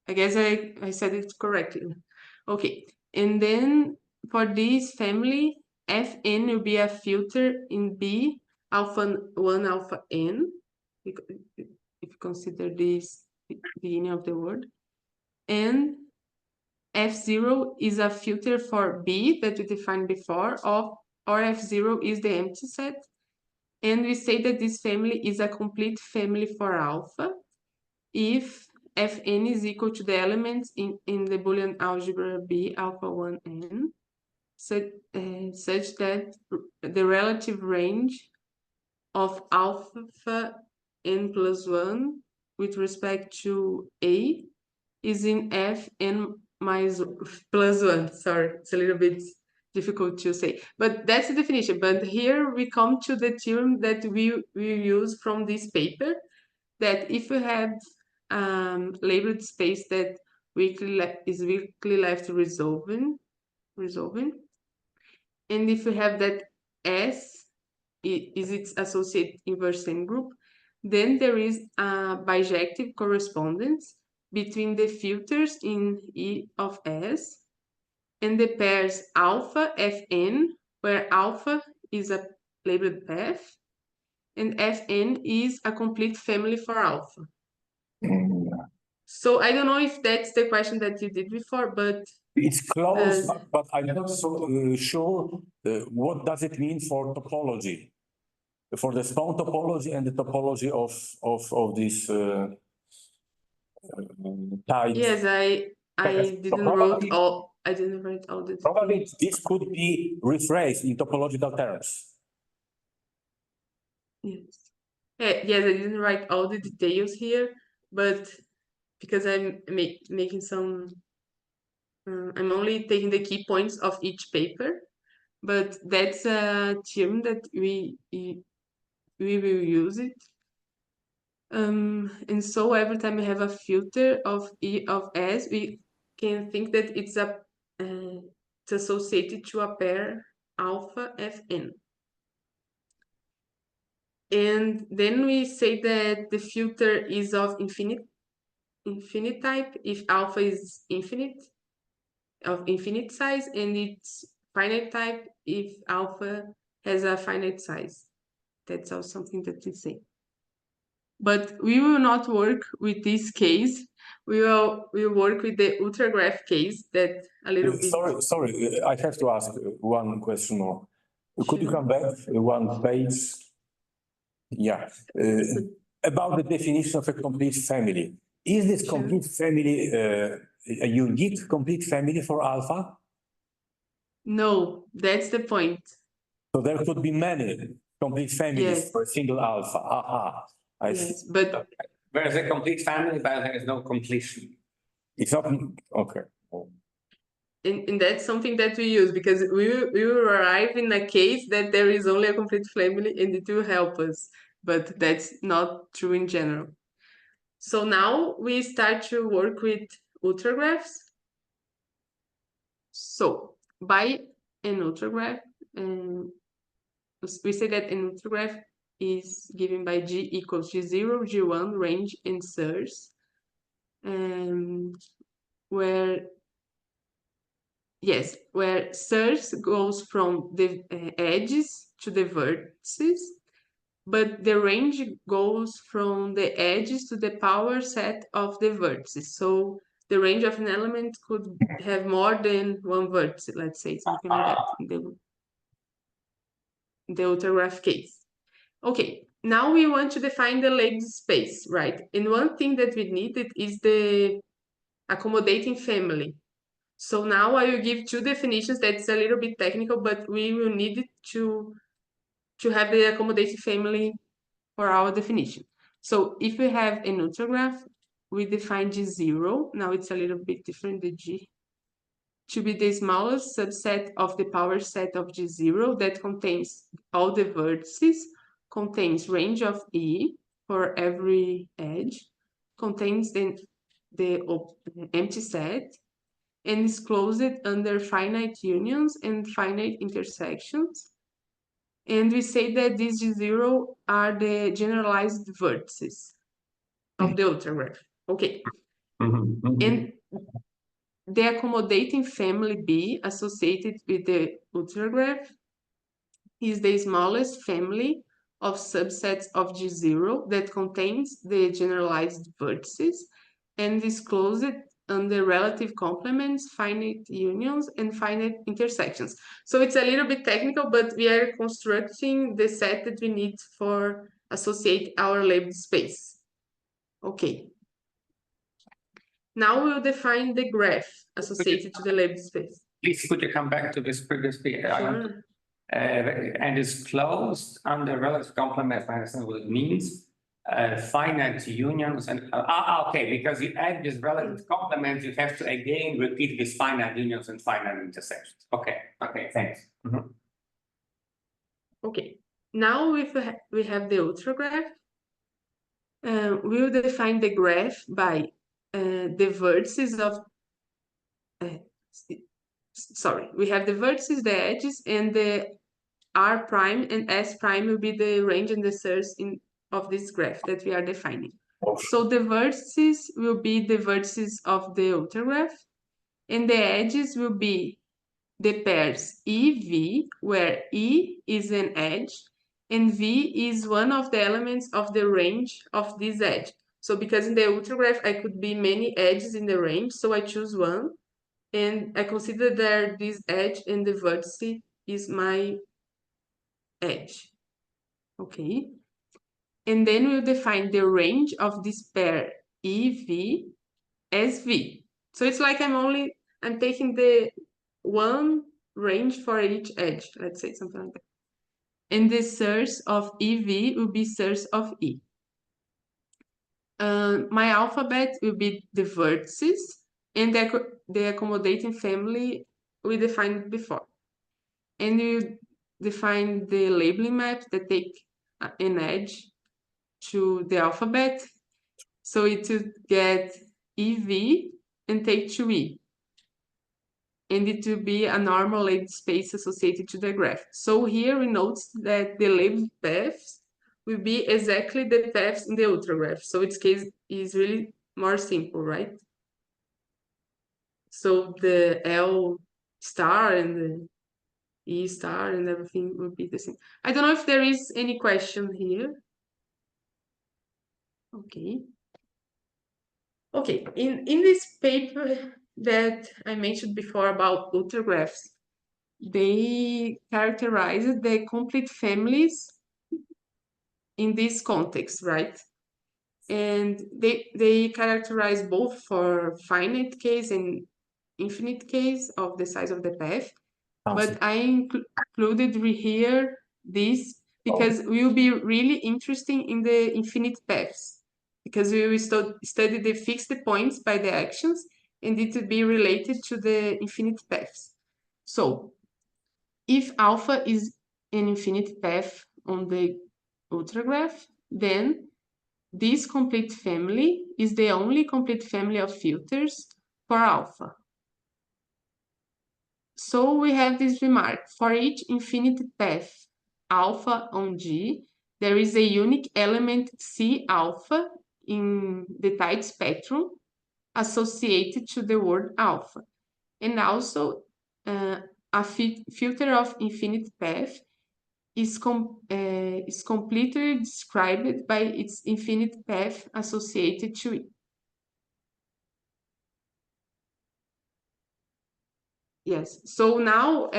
I guess I said it correctly. Okay. And then for this family, Fn will be a filter in B alpha 1 alpha n, if you consider this beginning of the word. And F0 is a filter for B that we defined before, or F0 is the empty set. And we say that this family is a complete family for alpha if Fn is equal to the elements in the Boolean algebra B alpha 1n, such that the relative range of alpha n plus 1 with respect to A is in Fn minus plus 1. Sorry, it's a little bit difficult to say, but that's the definition. But here we come to the theorem that we use from this paper, that if we have labeled space that is weakly left resolving, and if we have that S is its associate inverse n group, then there is a bijective correspondence between the filters in E of S and the pairs alpha Fn, where alpha is a labeled path, and Fn is a complete family for alpha. So I don't know if that's the question that you did before, but it's close, but I'm not so sure what does it mean for topology, for the stone topology and the topology of this type. Yes, I didn't write all the. Probably this could be rephrased in topological terms. Yes. Yes, I didn't write all the details here, but because I'm making some, I'm only taking the key points of each paper, but that's a term that we will use it. And so every time we have a filter of E of S, we can think that it's associated to a pair alpha Fn. And then we say that the filter is of infinite type if alpha is of infinite size, and it's finite type if alpha has a finite size. That's also something that we say. But we will not work with this case. We'll work with the Ultragraph case that a little bit. Sorry, I have to ask one question more. Could you come back one page? Yeah. About the definition of a complete family. Is this complete family a unique complete family for alpha? No, that's the point. So there could be many complete families for a single alpha. Aha. Yes, but whereas a complete family, but there is no completion. It's not okay. And that's something that we use because we will arrive in a case that there is only a complete family and it will help us, but that's not true in general. So now we start to work with ultragraphs. So by an ultragraph, we say that an ultragraph is given by G equals G0, G1, range, and source, where source goes from the edges to the vertices, but the range goes from the edges to the power set of the vertices. So the range of an element could have more than one vertex, let's say, something like that in the ultragraph case. Okay, now we want to define the labeled space, right? And one thing that we needed is the accommodating family. So now I will give two definitions that's a little bit technical, but we will need it to have the accommodating family for our definition. So if we have an ultragraph, we define G0. Now it's a little bit different, the G, to be the smallest subset of the power set of G0 that contains all the vertices, contains range of E for every edge, contains the empty set, and is closed under finite unions and finite intersections. And we say that these G0 are the generalized vertices of the ultragraph. Okay. And the accommodating family B associated with the ultragraph is the smallest family of subsets of G0 that contains the generalized vertices and is closed under relative complements, finite unions, and finite intersections. So it's a little bit technical, but we are constructing the set that we need for associate our labeled space. Okay. Now we'll define the graph associated to the labeled space. Please, could you come back to this previous speaker? Sure. And is closed under relative complement, I understand what it means. Finite unions and okay, because you add this relative complements, you have to again repeat these finite unions and finite intersections. Okay, thanks. Okay, now if we have the ultragraph, we'll define the graph by the vertices of we have the vertices, the edges, and the R prime and S prime will be the range and the source of this graph that we are defining. So the vertices will be the vertices of the ultragraph, and the edges will be the pairs EV, where E is an edge, and V is one of the elements of the range of this edge. So because in the ultragraph, I could be many edges in the range, so I choose one, and I consider that this edge and the vertex is my edge. Okay. And then we'll define the range of this pair EV as V. So it's like I'm taking the one range for each edge, let's say something like that. And the source of EV will be source of E. My alphabet will be the vertices, and the accommodating family we defined before. And we define the labeling map that take an edge to the alphabet. So it would get EV and take 2E. And it will be a normal labeled space associated to the graph. So here we note that the labeled paths will be exactly the paths in the ultragraph. So its case is really more simple, right? So the L star and the E star and everything will be the same. I don't know if there is any question here. Okay. Okay, in this paper that I mentioned before about ultragraphs, they characterized the complete families in this context, right? And they characterize both for finite case and infinite case of the size of the path. But I included here this because we will be really interesting in the infinite paths, because we will study the fixed points by the actions, and it will be related to the infinite paths. So if alpha is an infinite path on the ultragraph, then this complete family is the only complete family of filters for alpha. So we have this remark: for each infinite path alpha on G, there is a unique element C alpha in the tight spectrum associated to the word alpha. And also a filter of infinite path is completely described by its infinite path associated to it. Yes, so now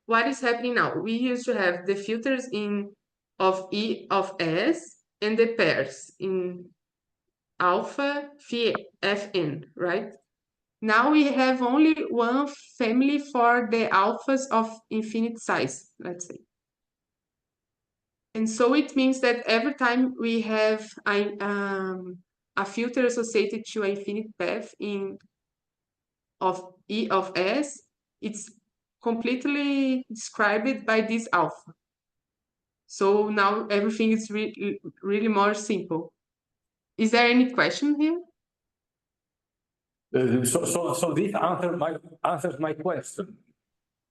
what is happening now? We used to have the filters of E of S and the pairs in alpha, phi, Fn, right? Now we have only one family for the alphas of infinite size, let's say. And so it means that every time we have a filter associated to an infinite path of E of S, it's completely described by this alpha. So now everything is really more simple. Is there any question here? So this answers my question.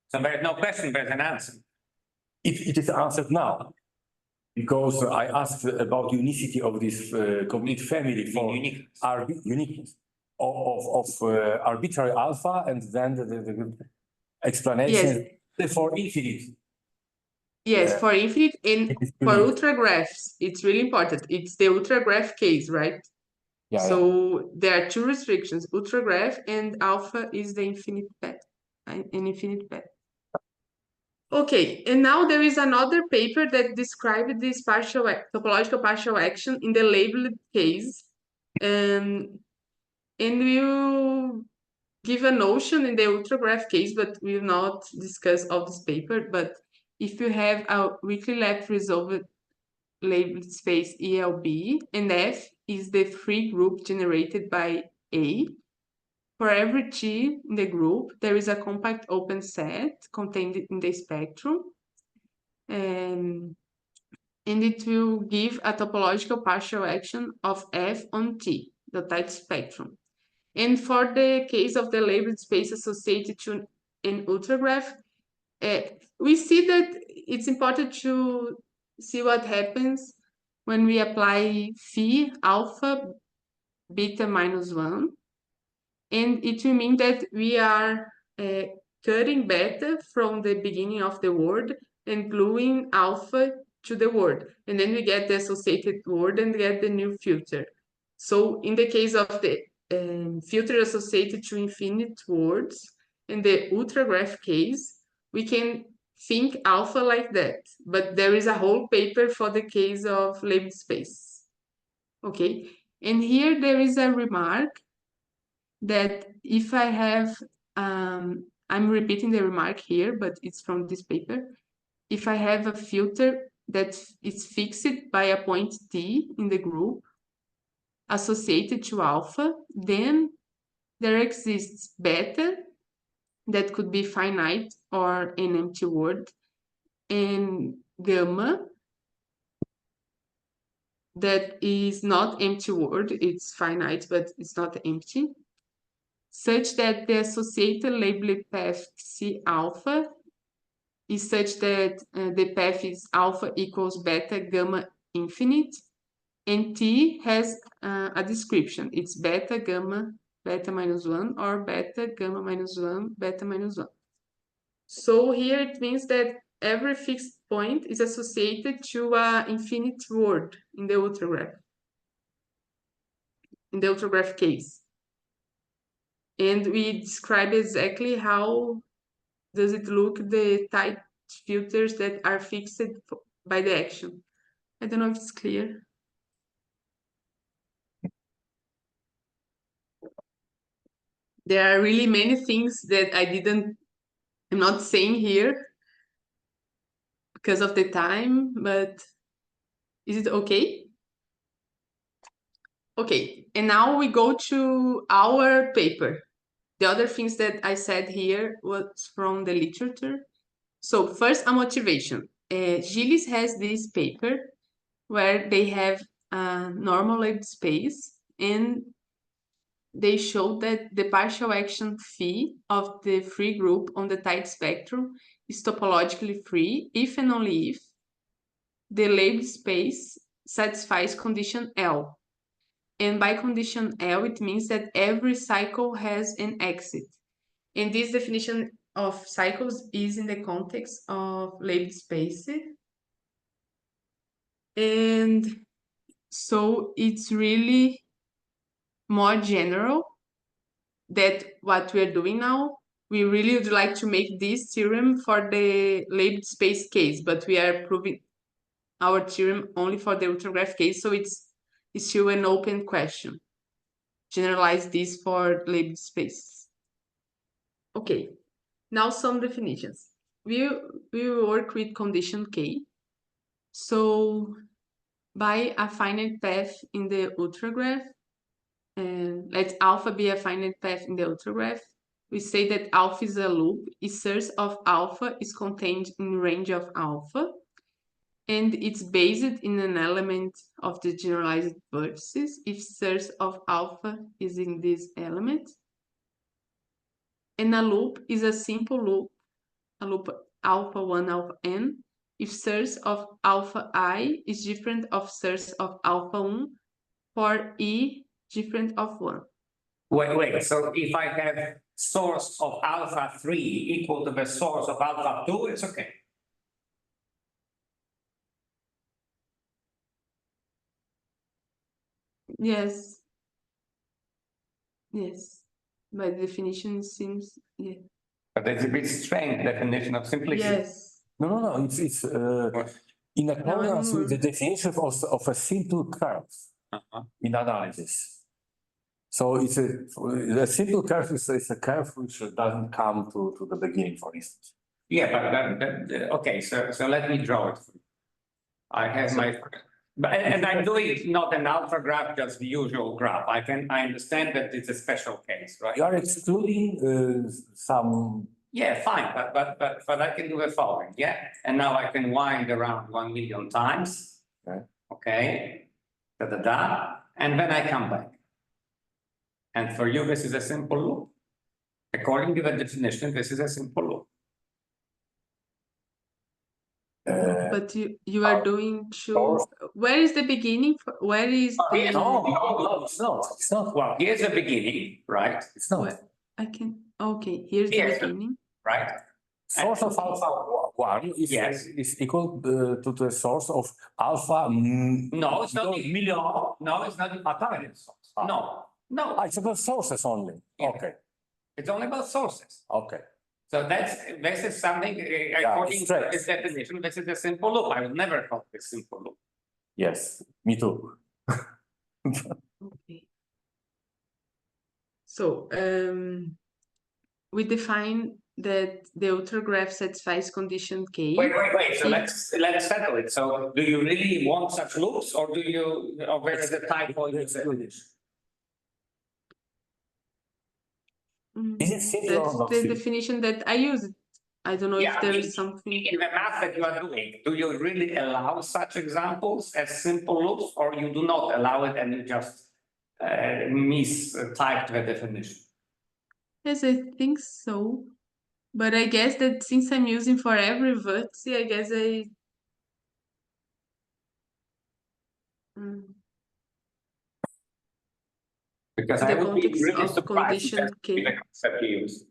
So there is no question, there's an answer. It is answered now, because I asked about unicity of this complete family for uniqueness of arbitrary alpha, and then the explanation for infinite. Yes, for infinite and for ultragraphs, it's really important. It's the ultragraph case, right? Yeah. So there are two restrictions: ultragraph and alpha is the infinite path, an infinite path. Okay, and now there is another paper that described this topological partial action in the labeled case, and we'll give a notion in the ultragraph case, but we will not discuss all this paper. But if you have a weakly left resolved labeled space ELB, and F is the free group generated by A, for every T in the group, there is a compact open set contained in the spectrum, and it will give a topological partial action of F on T, the tight spectrum. And for the case of the labeled space associated to an ultragraph, we see that it's important to see what happens when we apply phi alpha beta minus 1. And it will mean that we are cutting beta from the beginning of the word and gluing alpha to the word. And then we get the associated word and get the new filter. So in the case of the filter associated to infinite words in the ultragraph case, we can think alpha like that. But there is a whole paper for the case of labeled space. Okay, and here there is a remark that if I have, I'm repeating the remark here, but it's from this paper. If I have a filter that is fixed by a point T in the group associated to alpha, then there exists beta that could be finite or an empty word, and gamma that is not empty word, it's finite, but it's not empty, such that the associated labeled path C alpha is such that the path is alpha equals beta gamma infinite, and T has a description. It's beta gamma beta minus 1 or beta gamma minus 1 beta minus 1. So here it means that every fixed point is associated to an infinite word in the ultragraph case. And we describe exactly how does it look, the tight filters that are fixed by the action. I don't know if it's clear. There are really many things that I'm not saying here because of the time, but is it okay? Okay, and now we go to our paper. The other things that I said here was from the literature. So first, a motivation. Gilles has this paper where they have a normalized space, and they show that the partial action phi of the free group on the tight spectrum is topologically free if and only if the labeled space satisfies condition L. And by condition L, it means that every cycle has an exit. And this definition of cycles is in the context of labeled spaces. And so it's really more general that what we're doing now. We really would like to make this theorem for the labeled space case, but we are proving our theorem only for the ultragraph case, so it's still an open question. Generalize this for labeled space. Okay, now some definitions. We will work with condition K. So by a finite path in the ultragraph, and let alpha be a finite path in the ultragraph, we say that alpha is a loop if source of alpha is contained in range of alpha, and it's based in an element of the generalized vertices if source of alpha is in this element. And a loop is a simple loop, a loop alpha 1, alpha n, if source of alpha I is different of source of alpha 1 for E different of 1. Wait, so if I have source of alpha 3 equal to the source of alpha 2, it's okay. Yes. Yes. By definition, it seems, yeah. But it's a bit strange definition of simplicity. Yes. No, it's in accordance with the definition of a simple curve in analysis. So it's a simple curve is a curve which doesn't come to the beginning, for instance. Yeah, but okay, so let me draw it. I have my, and I'm doing not an alpha graph, just the usual graph. I understand that it's a special case, right? You are excluding some. Yeah, fine, but I can do the following, yeah? And now I can wind around 1 million times. Okay. And then I come back. And for you, this is a simple loop. According to the definition, this is a simple loop. But you are doing two. Where is the beginning? Where is the? No, it's not. It's not. Well, here's the beginning, right? It's not. Where, I can. Okay, here's the beginning. Right. Source of alpha 1 is equal to the source of alpha. No, it's not. Million. No, it's not a target source. No. It's about sources only. Yeah. Okay. It's only about sources. Okay. So this is something according to this definition. This is a simple loop. I will never call this simple loop. Yes, me too. Okay. So we define that the ultragraph satisfies condition K. Wait. So let's settle it. So do you really want such loops, or where is the typo you said? Is it simple or That's not the simple? definition that I used. I don't know if there is something. In the math that you are doing, do you really allow such examples as simple loops, or you do not allow it and you just mistyped the definition? Yes, I think so. But I guess that since I'm using for every vertex, I guess I. Because The I would be context really of surprised if condition that's the K. concept you use.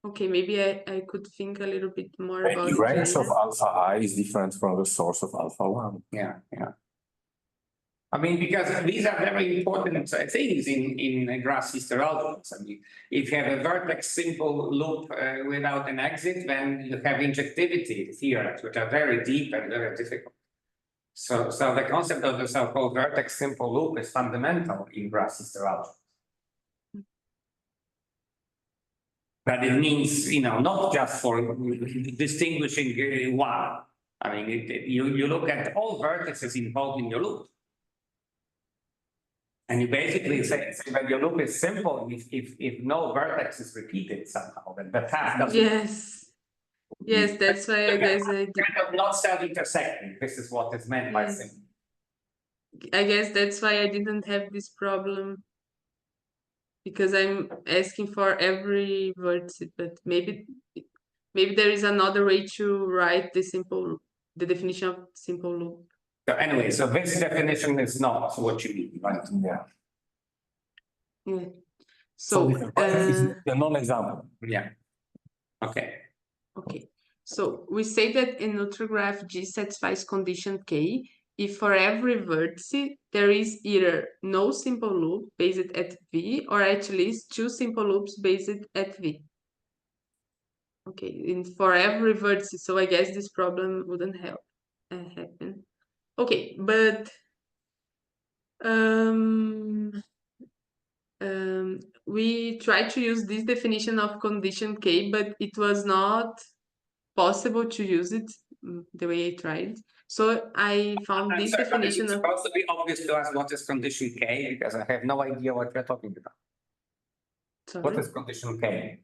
Okay, maybe I could think a little bit more about The it range of later. alpha I is different from the source of alpha 1. Yeah. I mean, because these are very important things in graph sister algebras. I mean, if you have a vertex simple loop without an exit, then you have injectivity theorems, which are very deep and very difficult. So the concept of the so-called vertex simple loop is fundamental in graph sister algebras. But it means, not just for distinguishing one. I mean, you look at all vertices involved in your loop. And you basically say that your loop is simple if no vertex is repeated somehow, then the path doesn't. Yes, that's why I guess I did. Kind of not self-intersecting. This is what is meant by simple. I guess that's why I didn't have this problem, because I'm asking for every vertex, but maybe Maybe there is another way to write the definition of simple loop. So anyway, so this definition is not what you mean, right? Yeah. Yeah. So So, this is a non-example. Yeah. Okay. okay. So we say that in Ultragraph G satisfies condition K if for every vertex there is either no simple loop based at V or at least two simple loops based at V. Okay, and for every vertex, so I guess this problem wouldn't happen. Okay, but we tried to use this definition of condition K, but it was not possible to use it the way I tried. So I found this Sorry, but definition it's of supposed to be obvious to us what is condition K, because I have no idea what you're talking about. What sorry, is condition K?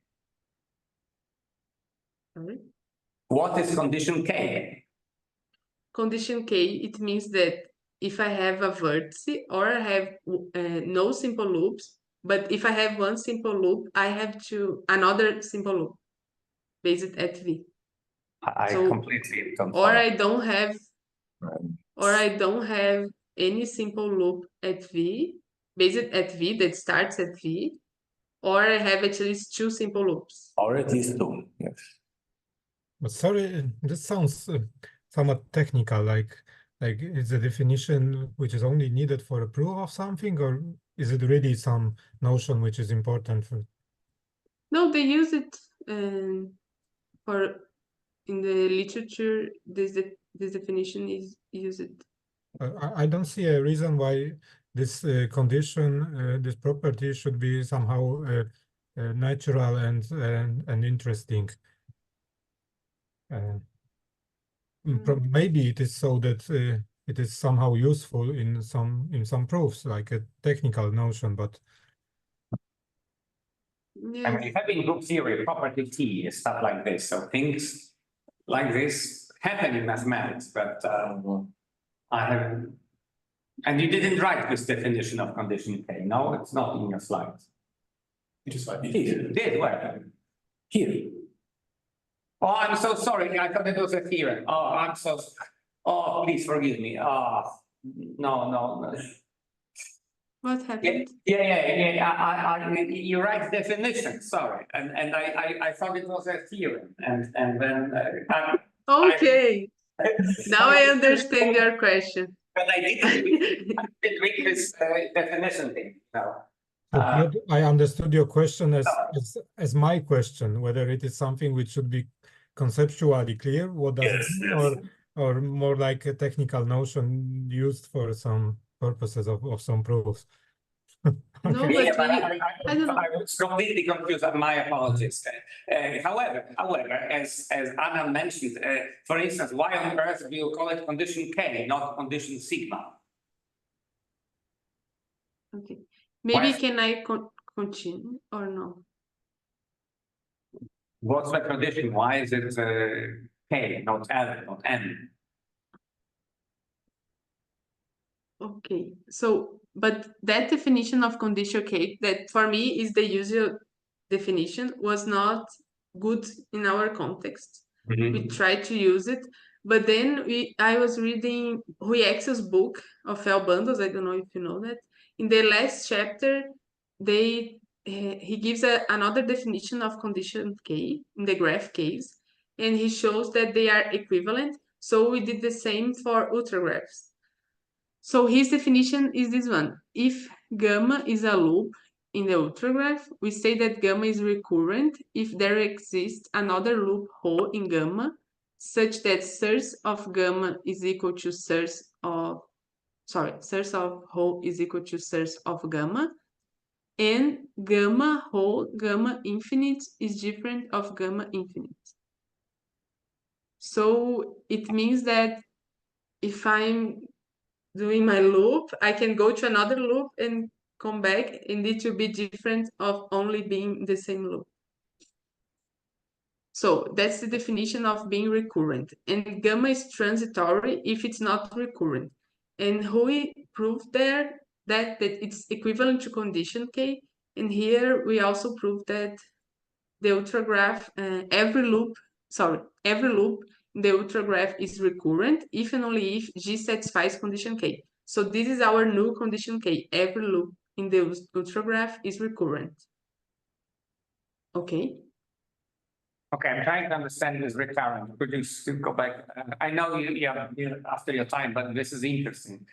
sorry. What is condition K? Condition K, it means that if I have a vertex or I have no simple loops, but if I have one simple loop, I have another simple loop based at V. I So, completely don't or follow. I don't have any simple loop at V, based at V that starts at V, or I have at least two simple loops. Or it is two, yes. But sorry, this sounds somewhat technical, like is the definition which is only needed for a proof of something, or is it really some notion which is important for? No, they use it for in the literature. This definition is used. I don't see a reason why this condition, this property should be somehow natural and interesting. Maybe it is so that it is somehow useful in some proofs, like a technical notion, but I mean, you have in group theory property T, stuff like this. So things like this happen in mathematics, but I haven't. And you didn't write this definition of condition K. No, it's not in your slides. It is like It did, where? here. Oh, I'm so sorry. I thought it was a theorem. Oh, I'm so. Oh, please forgive me. Oh, no. What happened? Yeah. You write definition. Sorry, and I thought it was a theorem, and then. Okay, now I understand your question. But I didn't read this definition thing. No. But Piotr, I understood your question as my question, whether it is something which should be conceptually clear, what does it mean, or more like a technical notion used for some purposes of some proofs. No, Yeah, but I don't know. I was completely confused. My apologies. However, as Anna mentioned, for instance, why on earth do you call it condition K, not condition sigma? Okay, maybe Why? can I continue or no? What's the condition? Why is it K, not L, not N? Okay, so but that definition of condition K, that for me is the usual definition, was not good in our context. We tried to use it, but then I was reading Rui Exel's book of L bundles. I don't know if you know that. In the last chapter, he gives another definition of condition K in the graph case, and he shows that they are equivalent. So we did the same for ultragraphs. So his definition is this one. If gamma is a loop in the ultragraph, we say that gamma is recurrent if there exists another loop hole in gamma, such that source of gamma is equal to source of hole is equal to source of gamma, and gamma hole, gamma infinite is different of gamma infinite. So it means that if I'm doing my loop, I can go to another loop and come back, and it will be different of only being the same loop. So that's the definition of being recurrent. And gamma is transitory if it's not recurrent. And Rui proved there that it's equivalent to condition K. And here we also proved that the ultragraph, every loop every loop in the ultragraph is recurrent if and only if G satisfies condition K. So this is our new condition K. Every loop in the ultragraph is recurrent. Okay. Okay, I'm trying to understand this recurrent. Could you still go back? I know you're after your time, but this is interesting.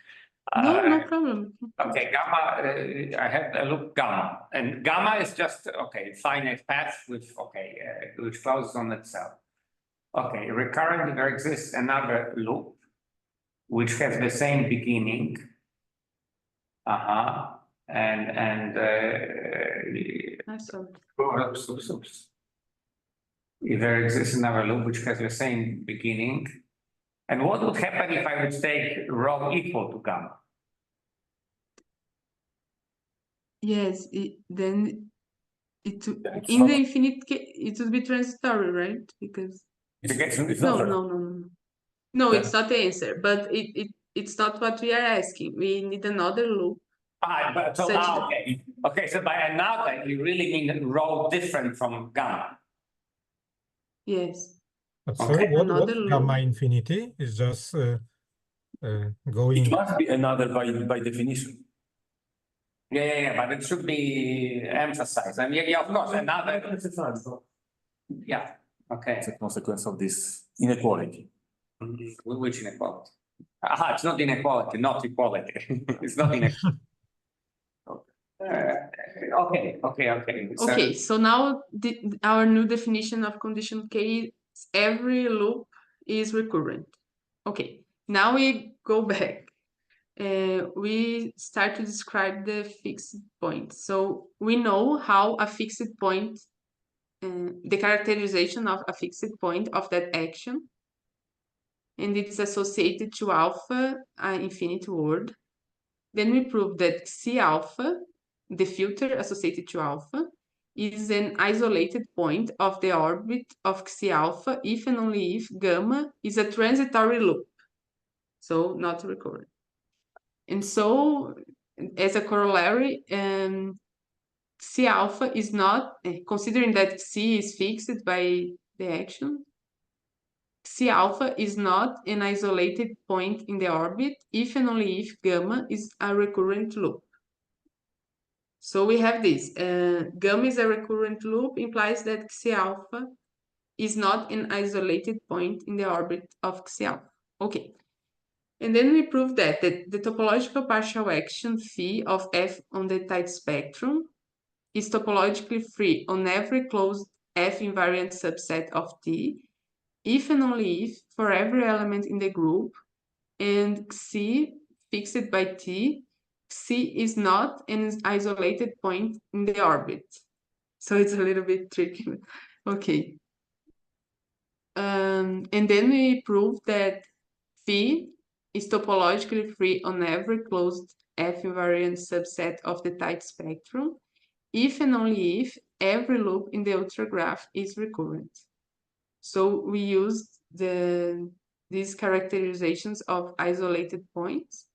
No problem. Okay, gamma, I have a loop gamma, and gamma is just, okay, finite path with, which closes on itself. Okay, recurrent, there exists another loop, which has the same beginning. And oops. If there exists another loop which has the same beginning, and what would happen if I would take rho equal to gamma? Yes, then it That's in not- the infinite case, it would be transitory, right? Because it's no, not- no, Yeah. it's not the answer. But it's not what we are asking. We need another loop. But so Such now, that- okay, so by another, you really mean rho different from gamma. Yes. But Okay. sorry, what's Another gamma loop. infinity is just It going. must be another by definition. Yeah, but it should be emphasized. I mean, yeah, of course, another, yeah, okay. It's a consequence of this inequality. Which inequality? It's not inequality, not equality. It's not inequality. Okay. So- Okay, so now our new definition of condition K is every loop is recurrent. Okay, now we go back. We start to describe the fixed point. So we know how a fixed point, the characterization of a fixed point of that action, and it's associated to alpha, an infinite word. Then we prove that C alpha, the filter associated to alpha, is an isolated point of the orbit of C alpha if and only if gamma is a transitory loop, so not recurrent. And so, as a corollary, C alpha is not, considering that C is fixed by the action, C alpha is not an isolated point in the orbit if and only if gamma is a recurrent loop. So we have this, gamma is a recurrent loop implies that Xi alpha is not an isolated point in the orbit of Xi alpha. Okay. And then we prove that the topological partial action phi of F on the tight spectrum is topologically free on every closed F invariant subset of T, if and only if for every element in the group, and Xi fixed by T, Xi is not an isolated point in the orbit. So it's a little bit tricky. Okay. And then we prove that phi is topologically free on every closed F invariant subset of the tight spectrum, if and only if every loop in the ultragraph is recurrent. So we used these characterizations of isolated points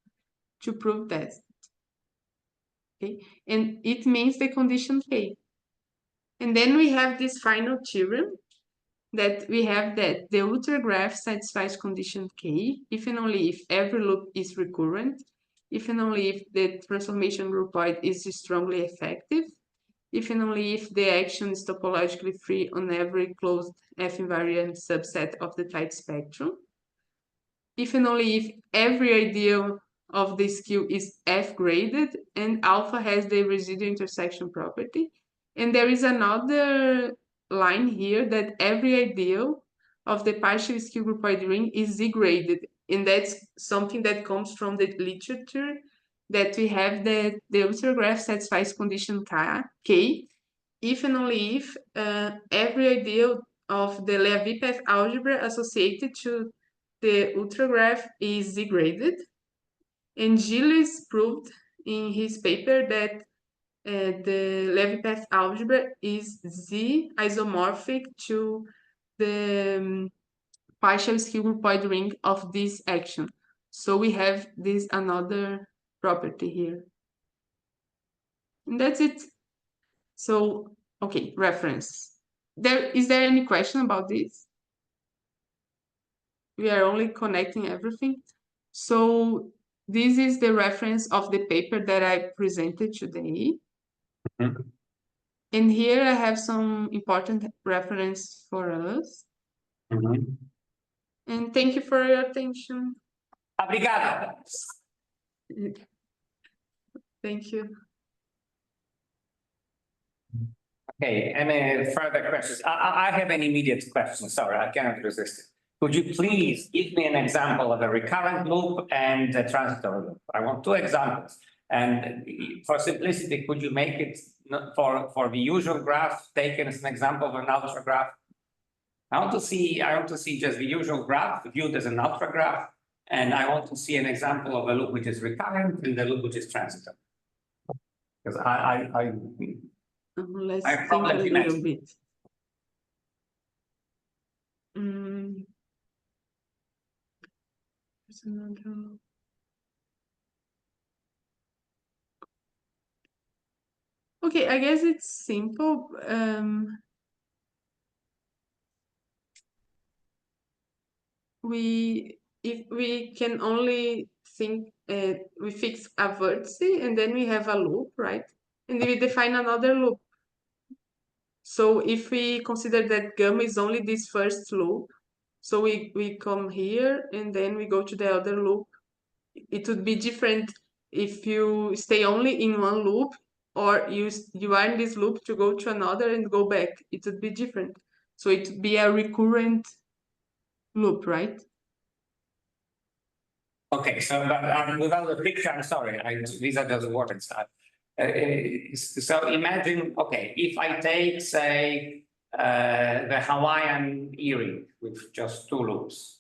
to prove that. Okay, and it means the condition K. And then we have this final theorem that we have that the ultragraph satisfies condition K if and only if every loop is recurrent, if and only if the transformation groupoid is strongly effective, if and only if the action is topologically free on every closed F invariant subset of the tight spectrum, if and only if every ideal of the skew is F graded and alpha has the residual intersection property. And there is another line here that every ideal of the partial skew groupoid ring is Z graded. And that's something that comes from the literature, that we have that the ultragraph satisfies condition K, if and only if every ideal of the Levi path algebra associated to the ultragraph is Z graded. And Gilles proved in his paper that the Levi path algebra is Z isomorphic to the partial skew groupoid ring of this action. So we have this another property here. And that's it. So, okay, reference. Is there any question about this? we are only connecting everything. So this is the reference of the paper that I presented today. Mhm. And here I have some important reference for us. Mhm. And thank you for your attention. Obrigado. Thank you. Okay, any further questions? I have an immediate question. Sorry, I cannot resist it. Could you please give me an example of a recurrent loop and a transitory loop? I want two examples. And for simplicity, could you make it for the usual graph taken as an example of an ultragraph? I want to see just the usual graph viewed as an ultragraph, and I want to see an example of a loop which is recurrent and the loop which is transitory. Because Let's I think a probably little met. bit. There's another. Okay, I guess it's simple. If we can only think, we fix a vertex and then we have a loop, right? And we define another loop. So if we consider that gamma is only this first loop, so we come here and then we go to the other loop. It would be different if you stay only in one loop, or you are in this loop to go to another and go back. It would be different. So it would be a recurrent loop, right? Okay, so but without the picture, I'm sorry, these are just words. So imagine, okay, if I take, say, the Hawaiian earring with just two loops.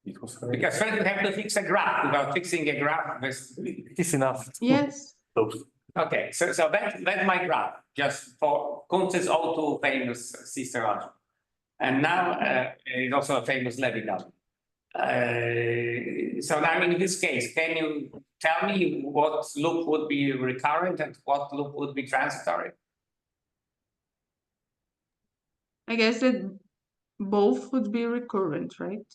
It was Because first we have to fix a graph. Without fixing a graph, it is enough. Yes. okay, so that's my graph, just for Kuntz's O2 famous sister algebra. And now it's also a famous Levi algebra. So now in this case, can you tell me what loop would be recurrent and what loop would be transitory? I guess that both would be recurrent, right?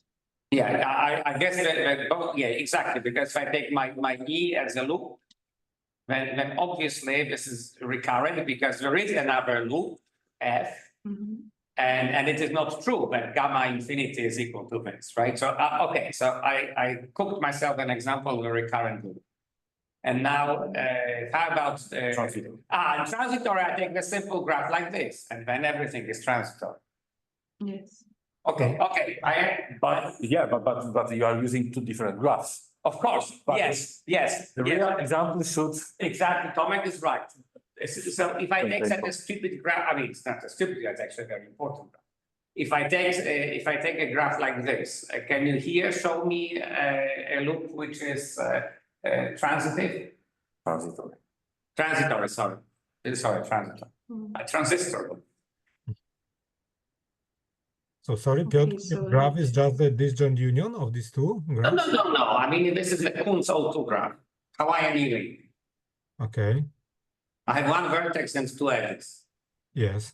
Yeah, I guess that both, yeah, exactly, because if I take my E as a loop, then obviously this is recurrent because there is another loop, F, and it is not true that gamma infinity is equal to this, right? So, okay, so I cooked myself an example of a recurrent loop. And now, how about Transitory. Transitory, I take the simple graph like this, and then everything is transitory. Yes. Okay, okay, But you are using two different graphs. of course, But yes. The real example should. Exactly, Tomek is right. So if I take such a stupid graph, I mean, it's not a stupid graph, it's actually a very important graph. If I take a graph like this, can you here show me a loop which is transitive? Transitory. Transitory, sorry. Transitory. A transistor loop. So sorry, Piotr, the graph is just the disjoint union of these two graphs? No. I mean, this is the Kuntz O2 graph. Hawaiian earring. Okay. I have one vertex and two edges. Yes.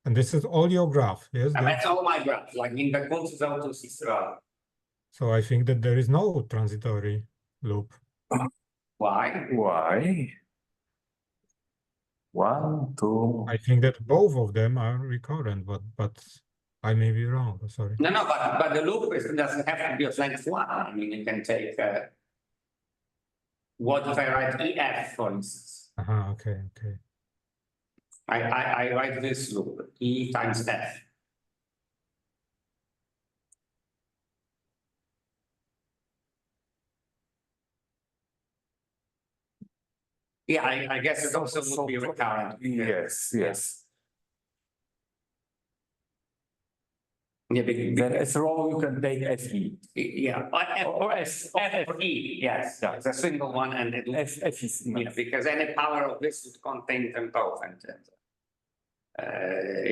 And this is all your graph, yes? And that's all my graphs, like in the Kuntz O2 sister. So I think that there is no transitory loop. Why? Why? 1, 2. I think that both of them are recurrent, but I may be wrong. Sorry. No, but the loop doesn't have to be of length 1. I mean, you can take what if I write EF, for instance? Okay. I write this loop, E times F. Yeah, I guess it also would be recurrent. Yes. Yeah, Then as a row, you can take FE. yeah, or FE, yes, Yeah. it's a single one, and it F is enough. because any power of this would contain them both, and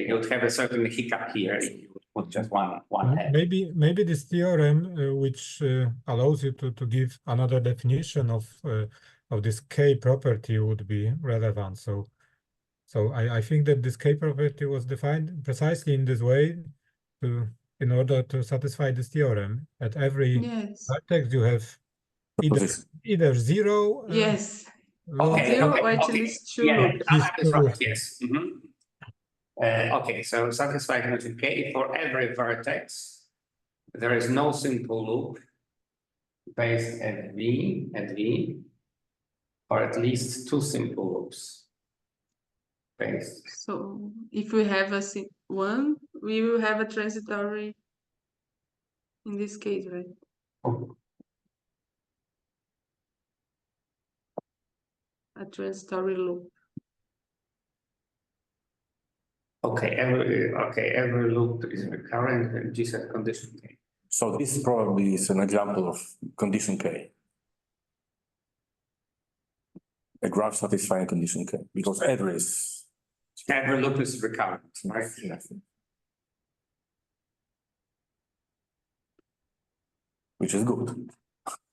you'd have a certain hiccup here if you would put just one head. Maybe this theorem, which allows you to give another definition of this K property would be relevant. So I think that this K property was defined precisely in this way to in order to satisfy this theorem. At every Yes. vertex, you have either zero. Yes. loop, Okay, Zero okay, or at okay. least two Yeah, loops. I have this right, loops. yes. Okay, so satisfy condition K for every vertex. There is no simple loop based at V, or at least two simple loops. Based. So if we have one, we will have a transitory in this case, right? A transitory loop. Okay, every loop is recurrent in G set condition K. So this probably is an example of condition K. A graph satisfying condition K, because every loop is recurrent, right? Yes. Which is good.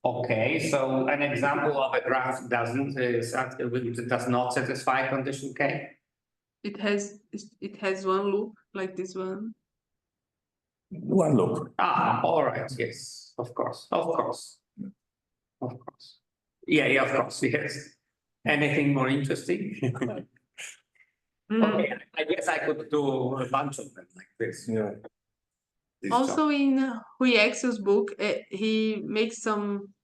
Okay, so an example of a graph does not satisfy condition K. It has one loop like this one. One loop. All right, yes, of course. Yeah, of course, yes. Anything more interesting? Okay, I guess I could do a bunch of them like this. Yeah. Also in Huiexio's book, he makes some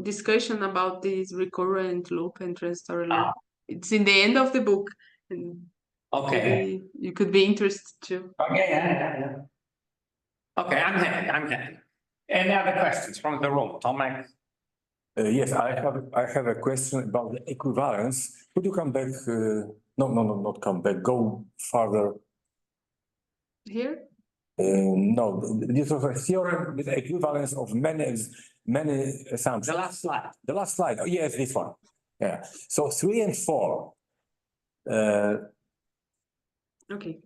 discussion about this recurrent loop and transitory loop. It's in the end of the book. And okay. You could be interested too. Okay, yeah. Okay, I'm happy. Any other questions from the room? Tomek? Yes, I have a question about the equivalence. Could you come back? No, not come back. Go further. Here? No, this was a theorem with equivalence of many assumptions. The last slide. The last slide. Oh, yes, this one. Yeah. So 3 and 4. Okay.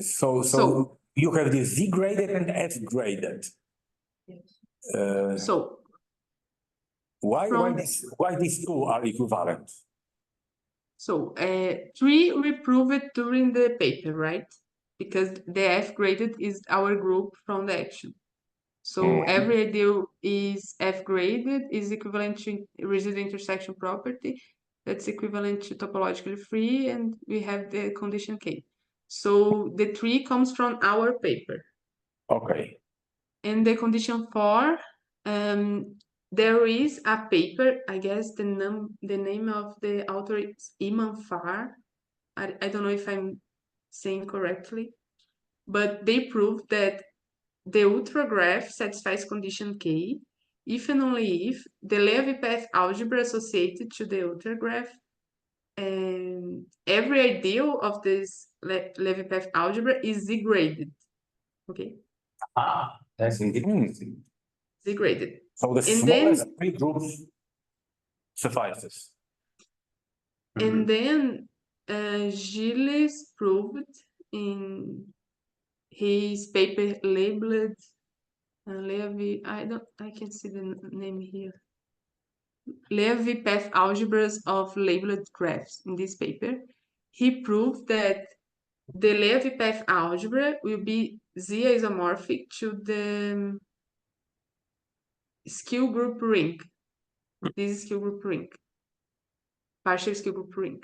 So you have this Z graded and F graded. Yes. So why these two are equivalent? So 3 we prove it during the paper, right? Because the F graded is our group from the action. So every ideal is F graded is equivalent to residual intersection property. That's equivalent to topologically free, and we have the condition K. So the 3 comes from our paper. Okay. And the condition 4, there is a paper, I guess the name of the author is Iman Far. I don't know if I'm saying correctly, but they proved that the ultragraph satisfies condition K if and only if the Levy path algebra associated to the ultragraph and every ideal of this Levy path algebra is Z-graded. Okay. That's interesting. Z-graded. So the smallest 3 groups suffices. And then Gilles proved in his paper labeled Levy, I can see the name here. Levy path algebras of labeled graphs. In this paper, he proved that the Levy path algebra will be Z isomorphic to the Skew group ring. This is Skew group ring. Partial Skew group ring.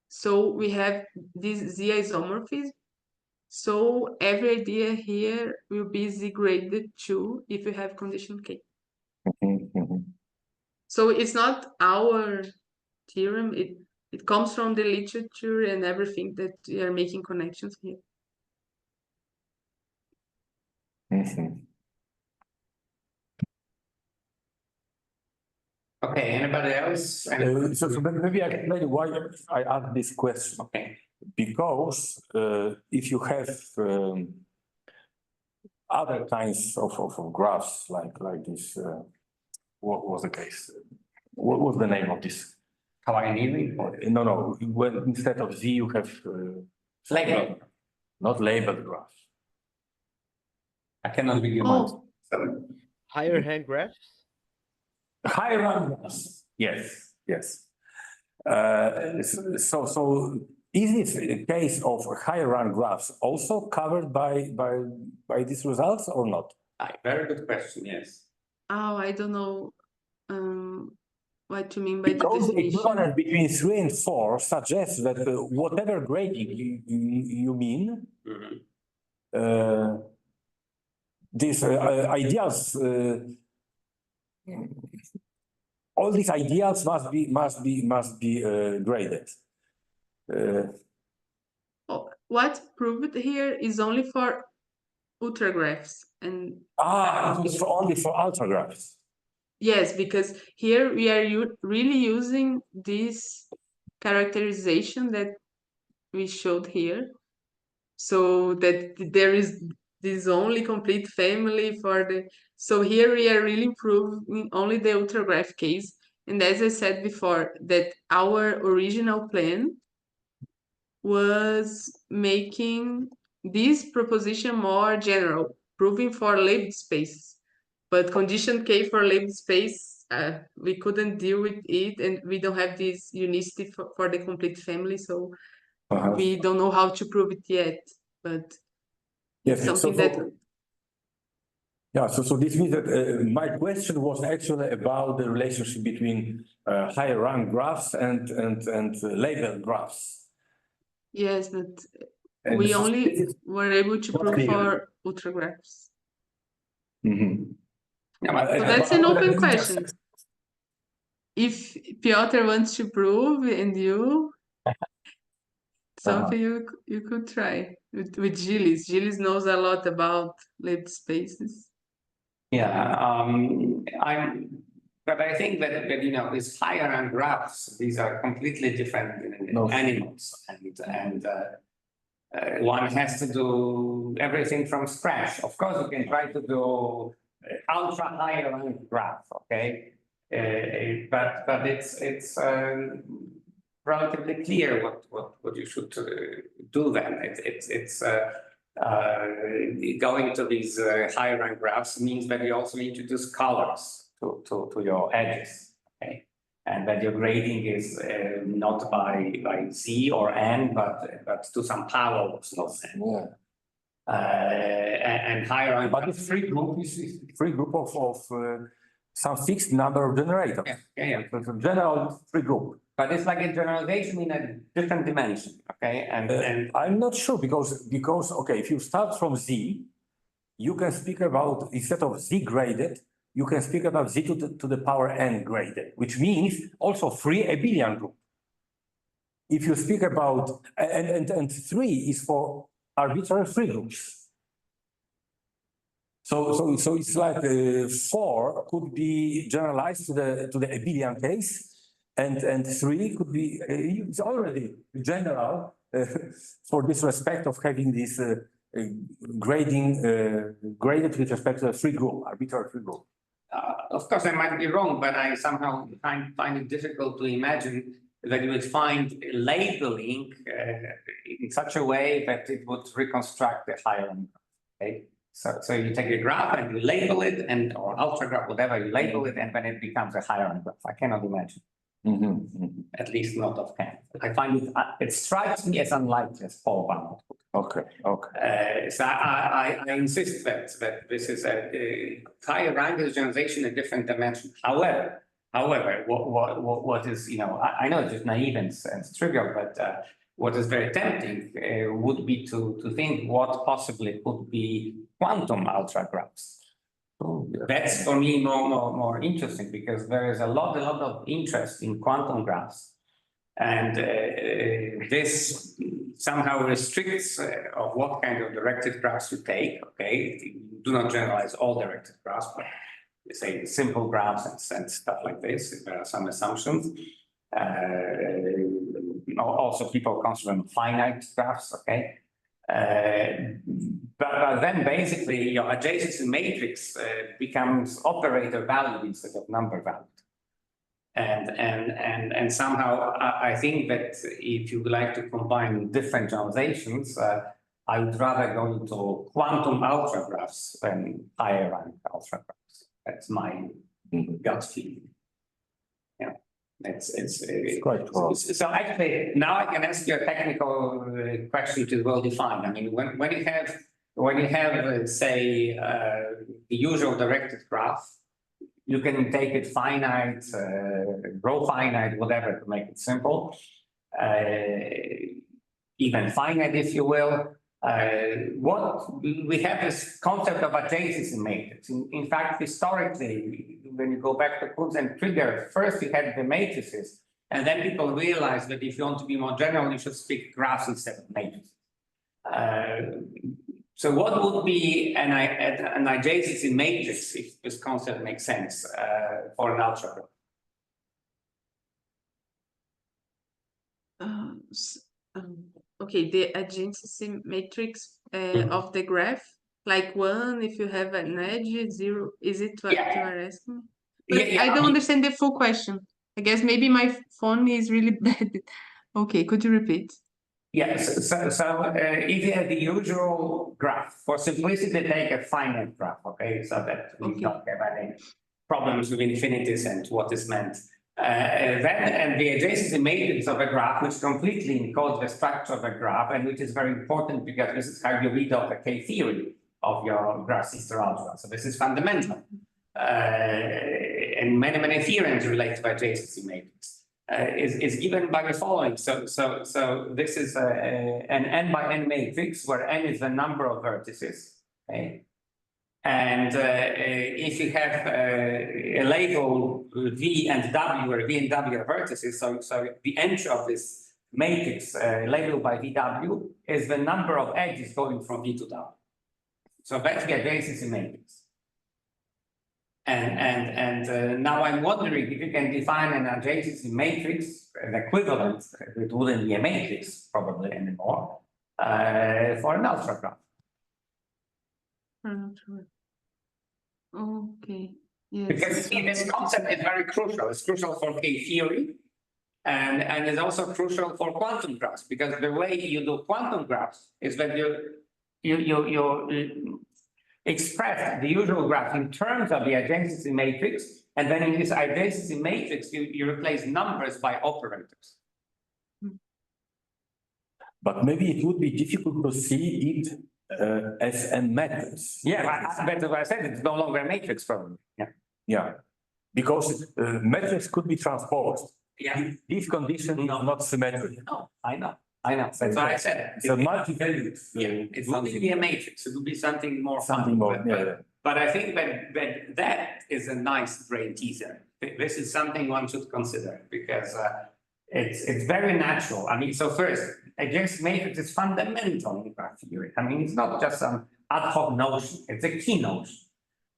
So we have this Z isomorphism. So every idea here will be Z-graded too if we have condition K. So it's not our theorem. It comes from the literature and everything that we are making connections here. Okay, anybody else? So maybe I can tell you why I asked this question. Okay. Because if you have other kinds of graphs like this, what was the case? What was the name of this? Kawaii? No. When instead of Z you have Labeled. not labeled graphs. I cannot give you one. Higher hand graphs? Higher rank graphs. Yes. So is this a case of higher rank graphs also covered by these results or not? Very good question, yes. Oh, I don't know what you mean by the Because the definition. equivalence between 3 and 4 suggests that whatever grading you mean, Mhm. these ideals, all these ideals must be graded. What proved here is only for ultragraphs and It was only for ultragraphs. yes, because here we are really using this characterization that we showed here, so that there is this only complete family for the. So here we are really proving only the ultragraph case, and as I said before, that our original plan was making this proposition more general, proving for labeled spaces. But condition K for labeled space, we couldn't deal with it, and we don't have this unicity for the complete family, so we don't know how to prove it yet. But Yes, something that. Yeah, so this means that my question was actually about the relationship between higher rank graphs and labeled graphs. Yes, but And we only were able to prove clear. for ultragraphs. Mhm. So that's an open question. If Piotr wants to prove and you, something you could try with Gilles. Gilles knows a lot about labeled spaces. Yeah, but I think that you know, these higher rank graphs, these are completely different animals, and one has to do everything from scratch. Of course, you can try to do ultra higher rank graph, okay, but it's relatively clear what you should do then. It's going to these higher rank graphs means that you also introduce colors to your edges, okay? And that your grading is not by Z or N, but to some power of N. Yeah. And higher rank. But this free group is free group of some fixed number of generators. Yeah. It's a general free group. But it's like a generalization in a different dimension, okay? And I'm not sure because okay, if you start from Z, you can speak about, instead of Z graded, you can speak about Z to the power N graded, which means also free abelian group. If you speak about, and 3 is for arbitrary free groups. So it's like 4 could be generalized to the abelian case, and 3 could be, it's already general for this respect of having this grading graded with respect to a free group, arbitrary free group. of course, I might be wrong, but I somehow find it difficult to imagine that you would find labeling in such a way that it would reconstruct the higher rank. Okay, so you take a graph and you label it, or ultragraph, whatever, you label it, and then it becomes a higher rank graph. I cannot imagine. At least not offhand. I find it. It strikes me as unlikely as Paul Barnett. Okay. So I insist that this is a higher rank generalization in a different dimension. However, what is, you know, I know it's just naive and trivial, but what is very tempting would be to think what possibly could be quantum ultragraphs. That's for me more interesting, because there is a lot of interest in quantum graphs, and this somehow restricts of what kind of directed graphs you take. Okay, you do not generalize all directed graphs, but you say simple graphs and stuff like this. There are some assumptions. Also, people consider finite graphs. Okay. But then basically your adjacency matrix becomes operator valued instead of number valued. And somehow I think that if you would like to combine different generalizations, I would rather go into quantum ultragraphs than higher rank ultragraphs. That's my gut feeling. Yeah. It's quite broad. So actually, now I can ask you a technical question which is well defined. I mean, when you have say the usual directed graph, you can take it finite, row finite, whatever, to make it simple, even finite, if you will. What we have this concept of adjacency matrix. In fact, historically, when you go back to Kunz and Trigger, first you had the matrices, and then people realized that if you want to be more general, you should speak graphs instead of matrices. So what would be an adjacency matrix, if this concept makes sense, for an algebra? Okay, the adjacency matrix of the graph, like 1, if you have an edge, 0, is it what you are asking? But I don't understand the full question. I guess maybe my phone is really bad. Okay, could you repeat? Yes, so if you have the usual graph, for simplicity, take a finite graph, okay, so that we don't have any problems with infinities and what is meant. Then the adjacency matrix of a graph, which completely encodes the structure of a graph, and which is very important because this is how you read out the K-theory of your graph system algebra. So this is fundamental. And many theorems relate to adjacency matrix. Is given by the following. So this is an n by n matrix where n is the number of vertices. Okay, and if you have a label v and w, where v and w are vertices, so the entry of this matrix labeled by vw is the number of edges going from v to w. So that's the adjacency matrix. And now I'm wondering if you can define an adjacency matrix, an equivalent, it wouldn't be a matrix probably anymore, for an ultragraph. Okay. Yes. Because this concept is very crucial. It's crucial for K-theory, and it's also crucial for quantum graphs, because the way you do quantum graphs is that you express the usual graph in terms of the adjacency matrix, and then in this adjacency matrix, you replace numbers by operators. But maybe it would be difficult to see it as a matrix. Yeah, but as I said, it's no longer a matrix probably. Yeah, because matrix could be transposed. Yeah. This condition is not symmetric. No, I know. That's what I said. It's a multi-valued. It won't be a matrix. It will be something more Something more, But I think that is a nice brain teaser. This is something one should consider, because it's very natural. I mean, so first, adjacency matrix is fundamental in graph theory. I mean, it's not just some ad hoc notion, it's a key notion.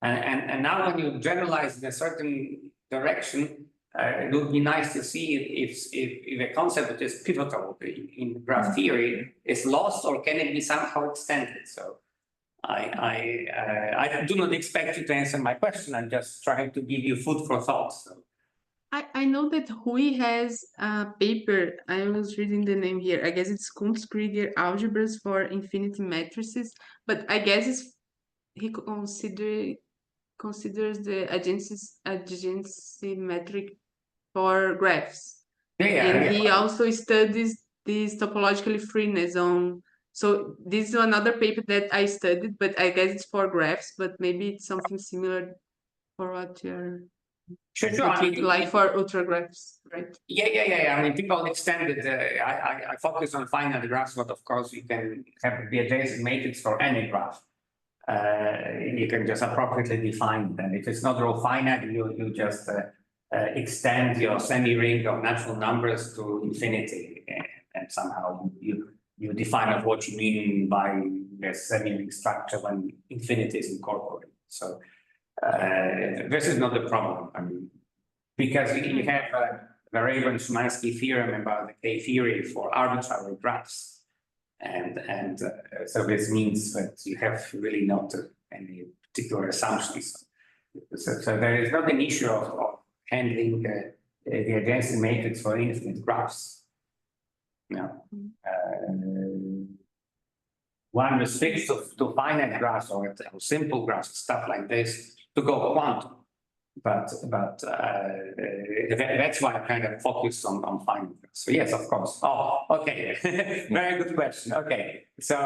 And now when you generalize in a certain direction, it would be nice to see if a concept that is pivotal in graph theory is lost, or can it be somehow extended. So I do not expect you to answer my question. I'm just trying to give you food for thought. So. I know that Rui has a paper, I was reading the name here, I guess it's Kunz-Krieger Algebras for Infinity Matrices, but I guess he considers the adjacency metric for graphs. And he also studies this topologically freeness on. So this is another paper that I studied, but I guess it's for graphs, but maybe it's something similar for what you're Sure. I mean, like for ultragraphs, right? Yeah. I mean, people extended. I focus on finite graphs, but of course you can have the adjacent matrix for any graph. You can just appropriately define them. If it's not row finite, you just extend your semi-ring of natural numbers to infinity, and somehow you define what you mean by the semi-ring structure when infinity is incorporated. So this is not the problem. I mean, because you have the Raven-Szymanski theorem about the K-theory for arbitrary graphs, and so this means that you have really not any particular assumptions. So there is not an issue of handling the adjacency matrix for infinite graphs. No. One restricts to finite graphs or simple graphs, stuff like this, to go quantum. But that's why I kind of focus on finding them. So yes, of course. Oh, okay. Very good question. Okay. So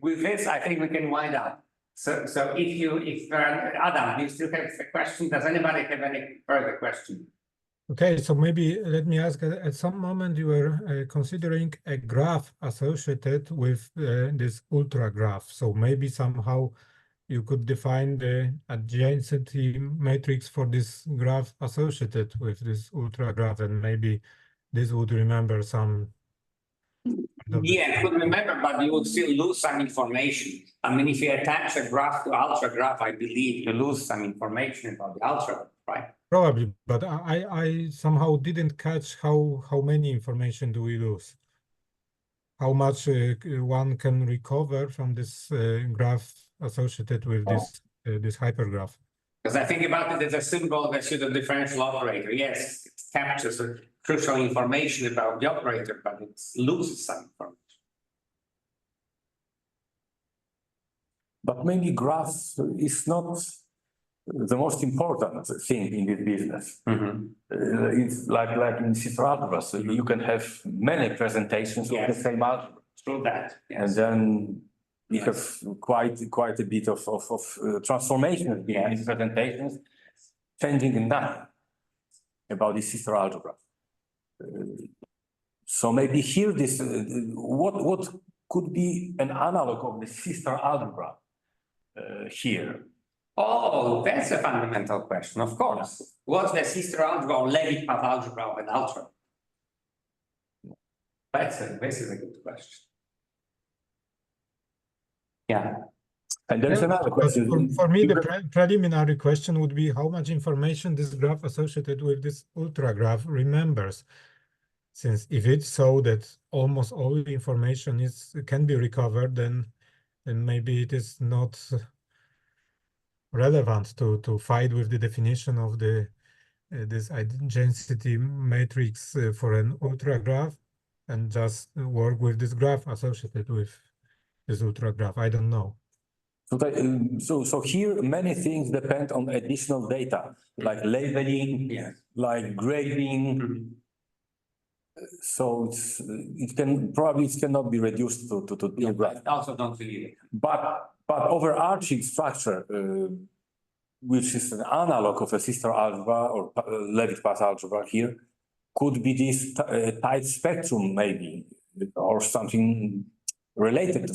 with this, I think we can wind up. So if Adam, you still have a question? Does anybody have any further question? Okay, so maybe let me ask, at some moment you were considering a graph associated with this ultragraph. So maybe somehow you could define the adjacency matrix for this graph associated with this ultragraph, and maybe this would remember some. Yeah, I could remember, but you would still lose some information. I mean, if you attach a graph to ultragraph, I believe you lose some information about the ultragraph, right? Probably, but I somehow didn't catch how many information do we lose? How much one can recover from this graph associated with this hypergraph? Because I think about it as a symbol that should a differential operator. Yes, it captures the crucial information about the operator, but it loses some information. But maybe graph is not the most important thing in this business. It's like in sister algebras, so you can have many presentations of the same algebra. True that. Yes. And then we have quite a bit of transformation in these presentations, changing nothing about the sister algebra. So maybe here this what could be an analog of the sister algebra here? Oh, that's a fundamental question, of course. What's the sister algebra or Levi path algebra of an ultra? This is a good question. Yeah. And there is another question. For me, the preliminary question would be how much information this graph associated with this ultragraph remembers. Since if it's so that almost all the information can be recovered, then maybe it is not relevant to fight with the definition of this adjacency matrix for an ultragraph, and just work with this graph associated with this ultragraph. I don't know. So here many things depend on additional data, like labeling, like grading. So it cannot be reduced to the graph. I also don't believe it. But overarching structure, which is an analog of a sister algebra or Levi path algebra here, could be this tight spectrum maybe, or something related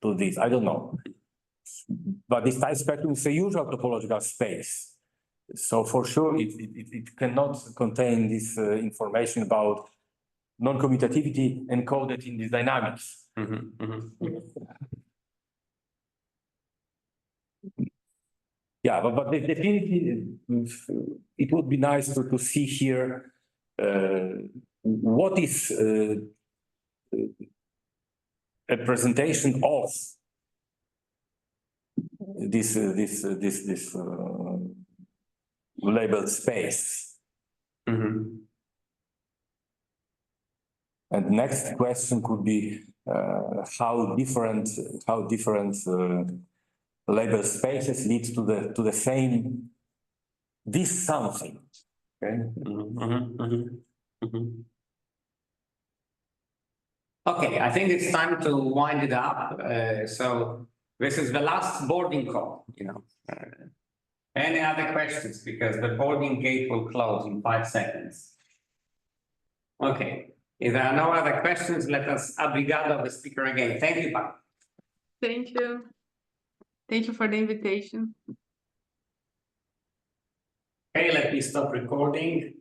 to this. I don't know. But this tight spectrum is a usual topological space. So for sure, it cannot contain this information about non-commutativity encoded in this dynamics. Yeah, but definitely it would be nice to see here what is a presentation of this labeled space. And next question could be how different label spaces lead to the same this something. Okay. Okay, I think it's time to wind it up. So this is the last boarding call. Any other questions? Because the boarding gate will close in 5 seconds. Okay. If there are no other questions, let us obrigado the speaker again. Thank you, Pat. Thank you. Thank you for the invitation. Okay, let me stop recording.